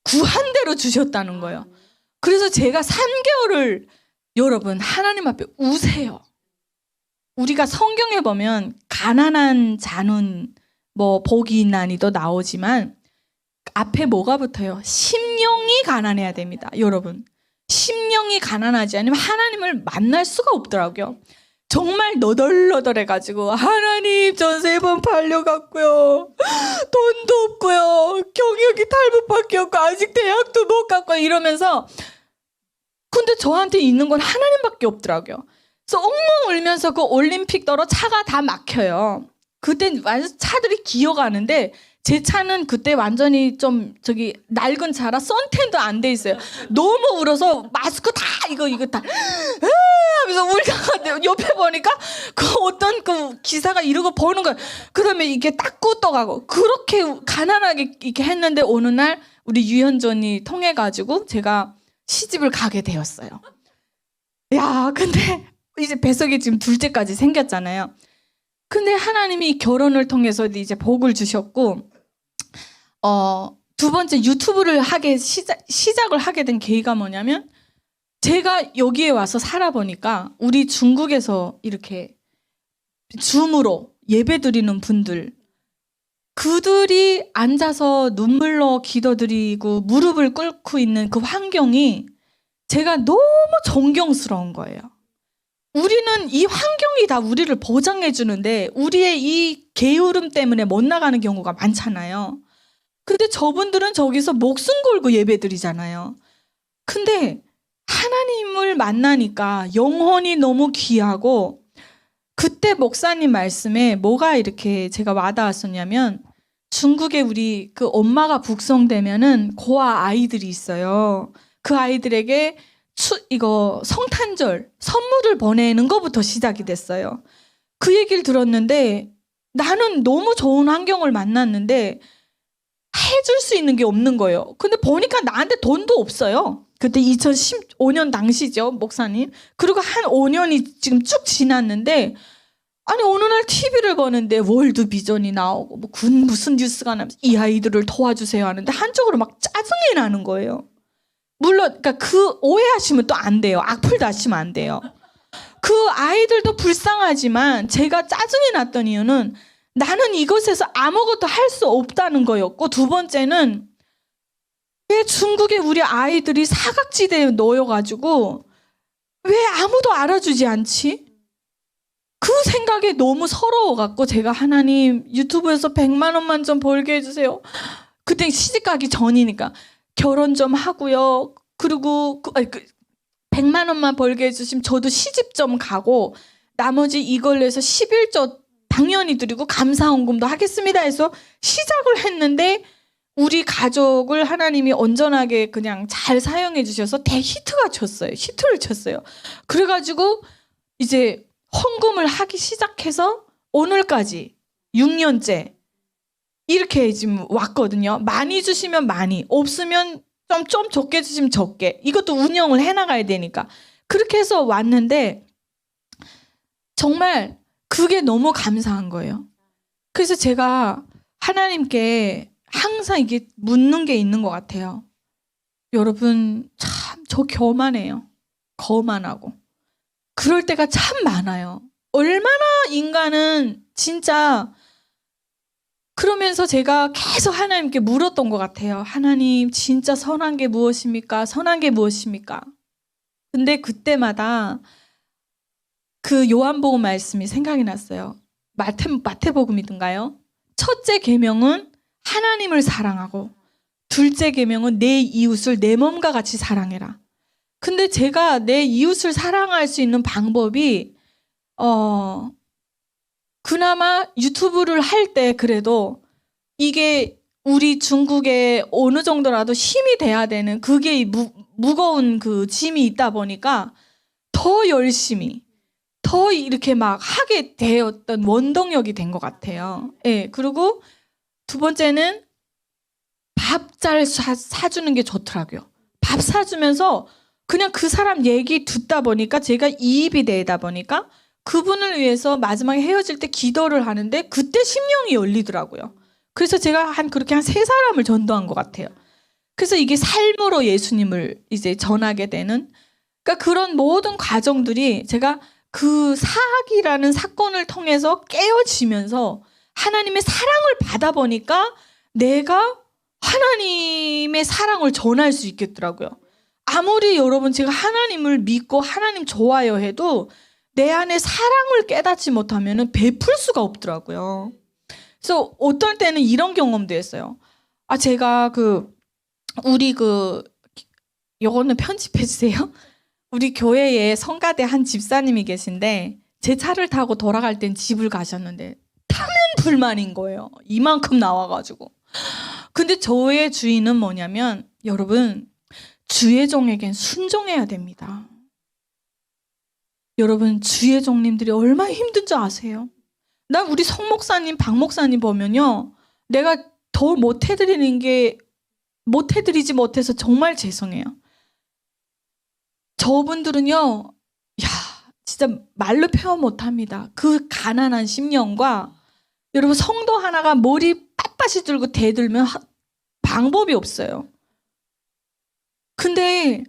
구한 대로 주셨다는 거예요. 그래서 제가 3개월을 여러분 하나님 앞에 우세요. 우리가 성경에 보면 가난한 자는 뭐 복이 있나니도 나오지만 앞에 뭐가 붙어요? 심령이 가난해야 됩니다. 여러분 심령이 가난하지 않으면 하나님을 만날 수가 없더라고요. 정말 너덜너덜해가지고 하나님 전 3번 팔려갔고요. 돈도 없고요. 경력이 탈북밖에 없고 아직 대학도 못 갔고 이러면서 근데 저한테 있는 건 하나님밖에 없더라고요. 그래서 엉엉 울면서 그 올림픽 도로 차가 다 막혀요. 그때 완전 차들이 기어가는데 제 차는 그때 완전히 좀 낡은 차라 선텐도 안 돼 있어요. 너무 울어서 마스크 다 이거 다 하면서 울다가 옆에 보니까 그 어떤 그 기사가 이러고 보는 거예요. 그러면 이게 딱 끄떡하고 그렇게 가난하게 이렇게 했는데 어느 날 우리 유현전이 통해 가지고 제가 시집을 가게 되었어요. 야, 근데 이제 뱃속에 지금 둘째까지 생겼잖아요. 근데 하나님이 결혼을 통해서 이제 복을 주셨고, 두 번째 유튜브를 시작을 하게 된 계기가 뭐냐면, 제가 여기에 와서 살아보니까 우리 중국에서 이렇게 줌으로 예배드리는 분들, 그들이 앉아서 눈물로 기도드리고 무릎을 꿇고 있는 그 환경이 제가 너무 존경스러운 거예요. 우리는 이 환경이 다 우리를 보장해 주는데 우리의 이 게으름 때문에 못 나가는 경우가 많잖아요. 근데 저분들은 저기서 목숨 걸고 예배드리잖아요. 근데 하나님을 만나니까 영혼이 너무 귀하고, 그때 목사님 말씀에 뭐가 이렇게 제가 와닿았었냐면, 중국에 우리 그 엄마가 북송되면은 고아 아이들이 있어요. 그 아이들에게 이거 성탄절 선물을 보내는 것부터 시작이 됐어요. 그 얘기를 들었는데 나는 너무 좋은 환경을 만났는데 해줄 수 있는 게 없는 거예요. 근데 보니까 나한테 돈도 없어요. 그때 2015년 당시죠, 목사님. 그리고 한 5년이 지금 쭉 지났는데, 아니 어느 날 TV를 보는데 월드비전이 나오고 뭐 무슨 뉴스가 나면서 이 아이들을 도와주세요 하는데 한쪽으로 막 짜증이 나는 거예요. 물론 그러니까 그 오해하시면 또 안 돼요. 악플도 하시면 안 돼요. 그 아이들도 불쌍하지만 제가 짜증이 났던 이유는 나는 이것에서 아무것도 할 수 없다는 거였고, 두 번째는 왜 중국에 우리 아이들이 사각지대에 놓여가지고 왜 아무도 알아주지 않지? 그 생각에 너무 서러워갖고 제가 하나님 유튜브에서 100만 원만 좀 벌게 해주세요. 그때 시집가기 전이니까 결혼 좀 하고요. 그리고 100만 원만 벌게 해주시면 저도 시집 좀 가고 나머지 이걸로 해서 11조 당연히 드리고 감사헌금도 하겠습니다 해서 시작을 했는데, 우리 가족을 하나님이 온전하게 그냥 잘 사용해 주셔서 대히트가 쳤어요. 히트를 쳤어요. 그래가지고 이제 헌금을 하기 시작해서 오늘까지 6년째 이렇게 지금 왔거든요. 많이 주시면 많이, 없으면 좀 적게 주시면 적게. 이것도 운영을 해나가야 되니까. 그렇게 해서 왔는데 정말 그게 너무 감사한 거예요. 그래서 제가 하나님께 항상 이게 묻는 게 있는 것 같아요. 여러분, 참 저 교만해요. 거만하고. 그럴 때가 참 많아요. 얼마나 인간은 진짜. 그러면서 제가 계속 하나님께 물었던 것 같아요. 하나님, 진짜 선한 게 무엇입니까? 선한 게 무엇입니까? 근데 그때마다 그 요한복음 말씀이 생각이 났어요. 마태복음이든가요? 첫째 계명은 하나님을 사랑하고, 둘째 계명은 내 이웃을 내 몸과 같이 사랑해라. 근데 제가 내 이웃을 사랑할 수 있는 방법이 그나마 유튜브를 할 때 그래도 이게 우리 중국에 어느 정도라도 힘이 돼야 되는, 그게 무거운 그 짐이 있다 보니까 더 열심히 더 이렇게 막 하게 되었던 원동력이 된 것 같아요. 예. 그리고 두 번째는 밥 잘 사주는 게 좋더라고요. 밥 사주면서 그냥 그 사람 얘기 듣다 보니까 제가 이입이 되다 보니까 그분을 위해서 마지막에 헤어질 때 기도를 하는데 그때 심령이 열리더라고요. 그래서 제가 그렇게 한 3사람을 전도한 것 같아요. 그래서 이게 삶으로 예수님을 이제 전하게 되는, 그러니까 그런 모든 과정들이 제가 그 사학이라는 사건을 통해서 깨어지면서 하나님의 사랑을 받아보니까 내가 하나님의 사랑을 전할 수 있겠더라고요. 아무리 여러분 제가 하나님을 믿고 하나님 좋아요 해도 내 안에 사랑을 깨닫지 못하면 베풀 수가 없더라고요. 그래서 어떨 때는 이런 경험도 했어요. 제가 요거는 편집해 주세요. 우리 교회에 성가대 한 집사님이 계신데 제 차를 타고 돌아갈 땐 집을 가셨는데 타면 불만인 거예요. 이만큼 나와가지고. 근데 저의 주인은 뭐냐면, 여러분, 주의 종에겐 순종해야 됩니다. 여러분, 주의 종님들이 얼마나 힘든 줄 아세요? 나 우리 성 목사님, 박 목사님 보면요, 내가 더 못해드리지 못해서 정말 죄송해요. 저분들은요, 진짜 말로 표현 못합니다. 그 가난한 심령과, 여러분, 성도 하나가 머리 빳빳이 들고 대들면 방법이 없어요. 근데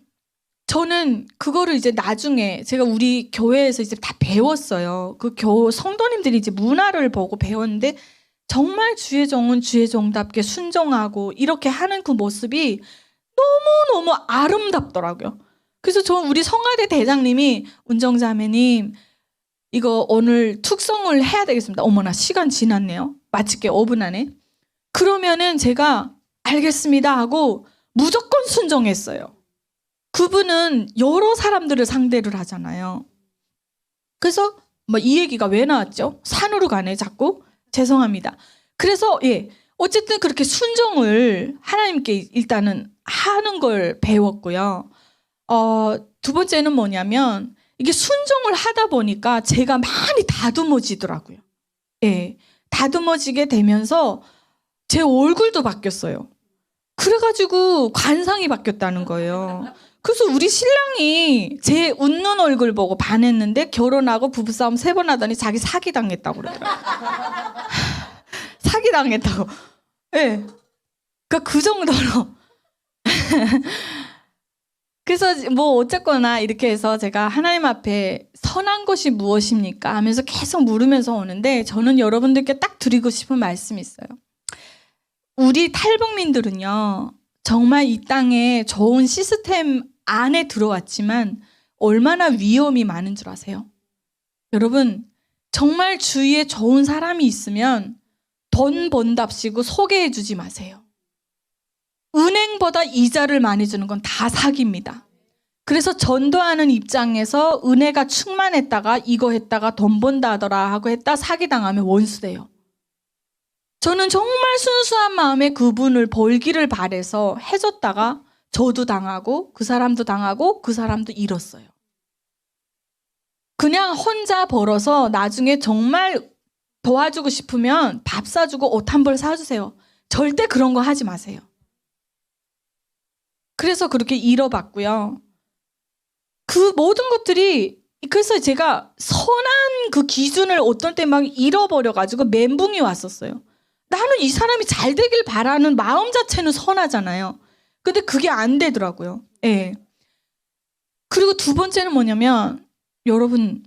저는 그거를 이제 나중에 제가 우리 교회에서 이제 다 배웠어요. 그 성도님들이 이제 문화를 보고 배웠는데 정말 주의 종은 주의 종답게 순종하고 이렇게 하는 그 모습이 너무너무 아름답더라고요. 그래서 우리 성화대 대장님이 운정자매님 이거 오늘 특성을 해야 되겠습니다. 어머나 시간 지났네요. 마칠게 5분 안에. 그러면은 제가 알겠습니다 하고 무조건 순종했어요. 그분은 여러 사람들을 상대를 하잖아요. 그래서 뭐 이 얘기가 왜 나왔죠? 산으로 가네 자꾸. 죄송합니다. 그래서 어쨌든 그렇게 순종을 하나님께 일단은 하는 걸 배웠고요. 두 번째는 뭐냐면 이게 순종을 하다 보니까 제가 많이 다듬어지더라고요. 다듬어지게 되면서 제 얼굴도 바뀌었어요. 그래가지고 관상이 바뀌었다는 거예요. 그래서 우리 신랑이 제 웃는 얼굴 보고 반했는데 결혼하고 부부싸움 3번 하더니 자기 사기당했다고 그러더라고요. 사기당했다고. 그러니까 그 정도로. 그래서 뭐 어쨌거나 이렇게 해서 제가 하나님 앞에 선한 것이 무엇입니까 하면서 계속 물으면서 오는데 저는 여러분들께 딱 드리고 싶은 말씀이 있어요. 우리 탈북민들은요. 정말 이 땅에 좋은 시스템 안에 들어왔지만 얼마나 위험이 많은 줄 아세요? 여러분 정말 주위에 좋은 사람이 있으면 돈 번답시고 소개해 주지 마세요. 은행보다 이자를 많이 주는 건 다 사기입니다. 그래서 전도하는 입장에서 은혜가 충만했다가 이거 했다가 돈 번다 하더라 하고 했다 사기당하면 원수돼요. 저는 정말 순수한 마음에 그분을 벌기를 바래서 해줬다가 저도 당하고 그 사람도 당하고 그 사람도 잃었어요. 그냥 혼자 벌어서 나중에 정말 도와주고 싶으면 밥 사주고 옷 한 벌 사주세요. 절대 그런 거 하지 마세요. 그래서 그렇게 잃어봤고요. 그 모든 것들이 그래서 제가 선한 그 기준을 어떤 때 막 잃어버려가지고 멘붕이 왔었어요. 나는 이 사람이 잘 되길 바라는 마음 자체는 선하잖아요. 근데 그게 안 되더라고요. 그리고 두 번째는 뭐냐면 여러분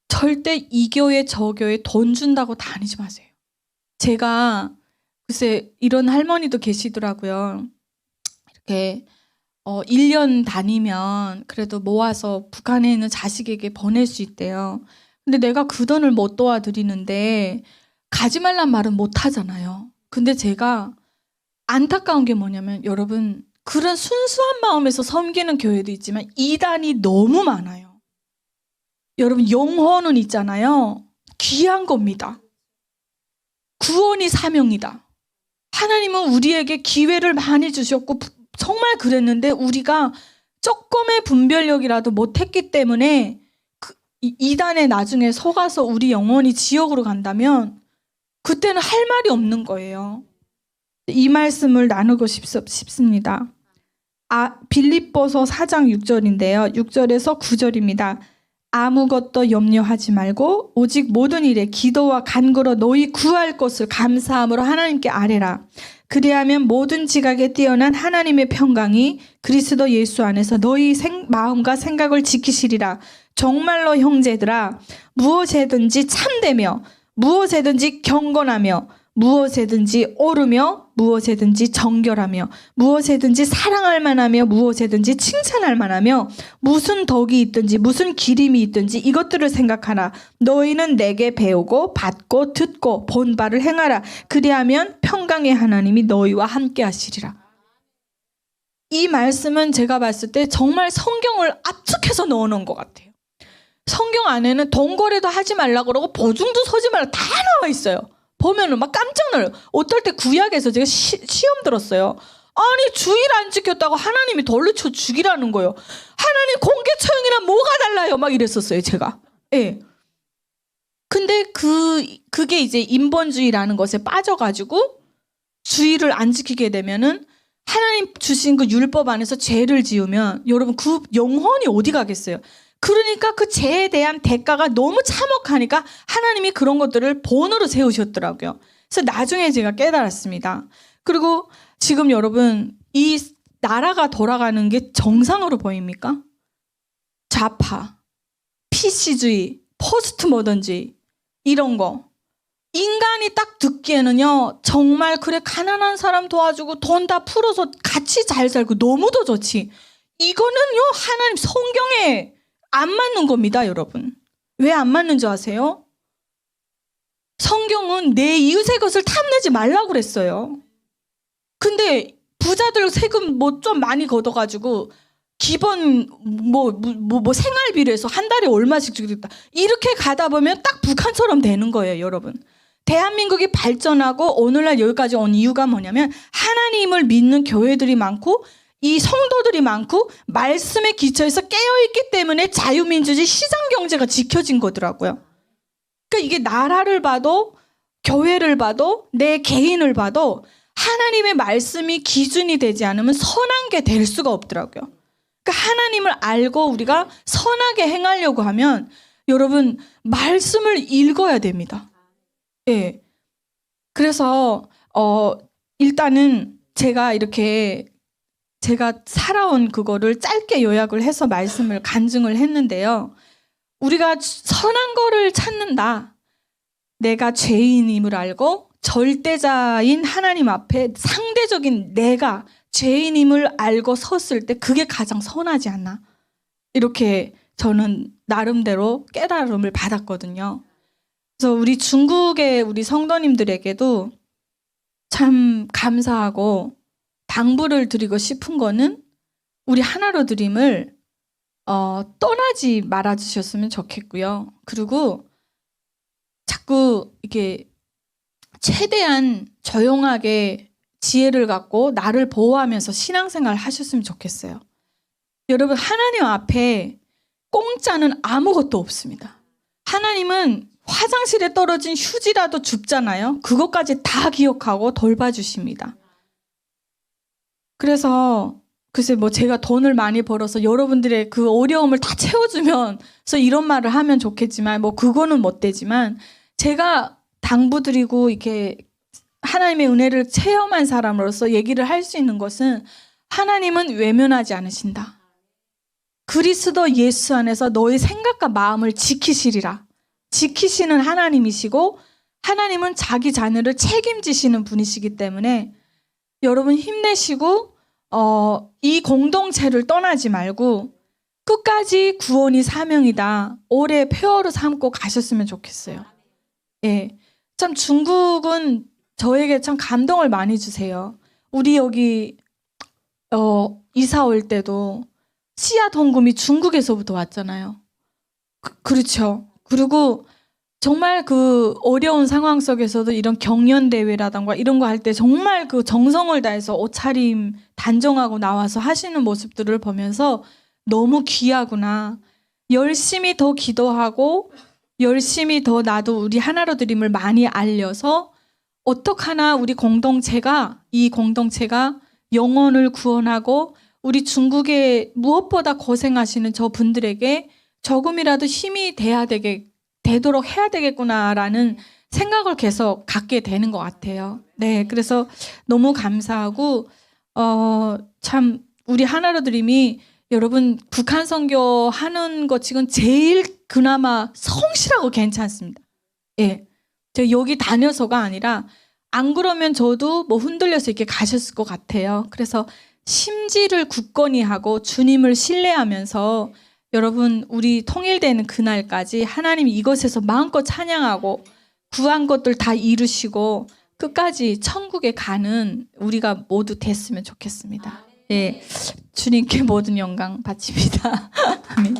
절대 이 교회 저 교회 돈 준다고 다니지 마세요. 제가 글쎄 이런 할머니도 계시더라고요. 이렇게 1년 다니면 그래도 모아서 북한에 있는 자식에게 보낼 수 있대요. 근데 내가 그 돈을 못 도와드리는데 가지 말란 말은 못 하잖아요. 근데 제가 안타까운 게 뭐냐면 여러분 그런 순수한 마음에서 섬기는 교회도 있지만 이단이 너무 많아요. 여러분 영혼은 있잖아요. 귀한 겁니다. 구원이 사명이다. 하나님은 우리에게 기회를 많이 주셨고 정말 그랬는데 우리가 조금의 분별력이라도 못했기 때문에 이단에 나중에 속아서 우리 영혼이 지옥으로 간다면 그때는 할 말이 없는 거예요. 이 말씀을 나누고 싶습니다. 빌립보서 4장 6절인데요. 6절에서 9절입니다. 아무것도 염려하지 말고 오직 모든 일에 기도와 간구로 너희 구할 것을 감사함으로 하나님께 아뢰라. 그리하면 모든 지각에 뛰어난 하나님의 평강이 그리스도 예수 안에서 너희 마음과 생각을 지키시리라. 정말로 형제들아 무엇에든지 참되며 무엇에든지 경건하며 무엇에든지 옳으며 무엇에든지 정결하며 무엇에든지 사랑할 만하며 무엇에든지 칭찬할 만하며 무슨 덕이 있든지 무슨 기림이 있든지 이것들을 생각하라. 너희는 내게 배우고 받고 듣고 본 바를 행하라. 그리하면 평강의 하나님이 너희와 함께 하시리라. 이 말씀은 제가 봤을 때 정말 성경을 압축해서 넣어놓은 것 같아요. 성경 안에는 돈 거래도 하지 말라고 그러고 보증도 서지 말라 다 나와 있어요. 보면은 막 깜짝 놀라요. 어떨 때 구약에서 제가 시험 들었어요. 아니 주일 안 지켰다고 하나님이 돌로 쳐 죽이라는 거예요. 하나님 공개 처형이랑 뭐가 달라요? 막 이랬었어요 제가. 근데 그게 이제 인본주의라는 것에 빠져가지고 주일을 안 지키게 되면은 하나님 주신 그 율법 안에서 죄를 지으면 여러분 그 영혼이 어디 가겠어요? 그러니까 그 죄에 대한 대가가 너무 참혹하니까 하나님이 그런 것들을 본으로 세우셨더라고요. 그래서 나중에 제가 깨달았습니다. 그리고 지금 여러분 이 나라가 돌아가는 게 정상으로 보입니까? 좌파, PC주의, 포스트 모던주의 이런 거 인간이 딱 듣기에는요 정말 그래 가난한 사람 도와주고 돈 다 풀어서 같이 잘 살고 너무 더 좋지. 이거는요 하나님 성경에 안 맞는 겁니다, 여러분. 왜 안 맞는 줄 아세요? 성경은 내 이웃의 것을 탐내지 말라고 그랬어요. 근데 부자들 세금 뭐 좀 많이 걷어가지고 기본 생활비로 해서 한 달에 얼마씩 주겠다. 이렇게 가다 보면 딱 북한처럼 되는 거예요, 여러분. 대한민국이 발전하고 오늘날 여기까지 온 이유가 뭐냐면 하나님을 믿는 교회들이 많고 이 성도들이 많고 말씀의 기초에서 깨어있기 때문에 자유민주주의 시장경제가 지켜진 거더라고요. 그러니까 이게 나라를 봐도 교회를 봐도 내 개인을 봐도 하나님의 말씀이 기준이 되지 않으면 선한 게 될 수가 없더라고요. 그러니까 하나님을 알고 우리가 선하게 행하려고 하면 여러분 말씀을 읽어야 됩니다. 예. 그래서 일단은 제가 살아온 그거를 짧게 요약을 해서 말씀을 간증을 했는데요. 우리가 선한 거를 찾는다. 내가 죄인임을 알고 절대자인 하나님 앞에 상대적인 내가 죄인임을 알고 섰을 때 그게 가장 선하지 않나. 이렇게 저는 나름대로 깨달음을 받았거든요. 그래서 우리 중국의 우리 성도님들에게도 참 감사하고 당부를 드리고 싶은 거는 우리 하나로 드림을 떠나지 말아 주셨으면 좋겠고요. 그리고 자꾸 이렇게 최대한 조용하게 지혜를 갖고 나를 보호하면서 신앙생활을 하셨으면 좋겠어요. 여러분 하나님 앞에 공짜는 아무것도 없습니다. 하나님은 화장실에 떨어진 휴지라도 줍잖아요. 그것까지 다 기억하고 돌봐주십니다. 그래서 글쎄 제가 돈을 많이 벌어서 여러분들의 그 어려움을 다 채워주면서 이런 말을 하면 좋겠지만 그거는 못 되지만 제가 당부드리고 이렇게 하나님의 은혜를 체험한 사람으로서 얘기를 할 수 있는 것은 하나님은 외면하지 않으신다. 그리스도 예수 안에서 너의 생각과 마음을 지키시리라. 지키시는 하나님이시고 하나님은 자기 자녀를 책임지시는 분이시기 때문에 여러분 힘내시고 이 공동체를 떠나지 말고 끝까지 구원이 사명이다. 오래 폐허로 삼고 가셨으면 좋겠어요. 예, 참 중국은 저에게 참 감동을 많이 주세요. 우리 여기 이사 올 때도 씨앗 헌금이 중국에서부터 왔잖아요. 그렇죠. 그리고 정말 그 어려운 상황 속에서도 이런 경연대회라던가 이런 거 할 때 정말 그 정성을 다해서 옷차림 단정하고 나와서 하시는 모습들을 보면서 너무 귀하구나. 열심히 더 기도하고 열심히 더 나도 우리 하나로 드림을 많이 알려서 어떡하나 우리 이 공동체가 영혼을 구원하고 우리 중국에 무엇보다 고생하시는 저 분들에게 조금이라도 힘이 되도록 해야 되겠구나라는 생각을 계속 갖게 되는 것 같아요. 네, 그래서 너무 감사하고 참 우리 하나로 드림이 여러분 북한 선교 하는 것 지금 제일 그나마 성실하고 괜찮습니다. 예, 제가 여기 다녀서가 아니라 안 그러면 저도 흔들려서 이렇게 가셨을 것 같아요. 그래서 심지를 굳건히 하고 주님을 신뢰하면서 여러분 우리 통일되는 그날까지 하나님 이것에서 마음껏 찬양하고 구한 것들 다 이루시고 끝까지 천국에 가는 우리가 모두 됐으면 좋겠습니다. 예, 주님께 모든 영광 바칩니다. 아멘.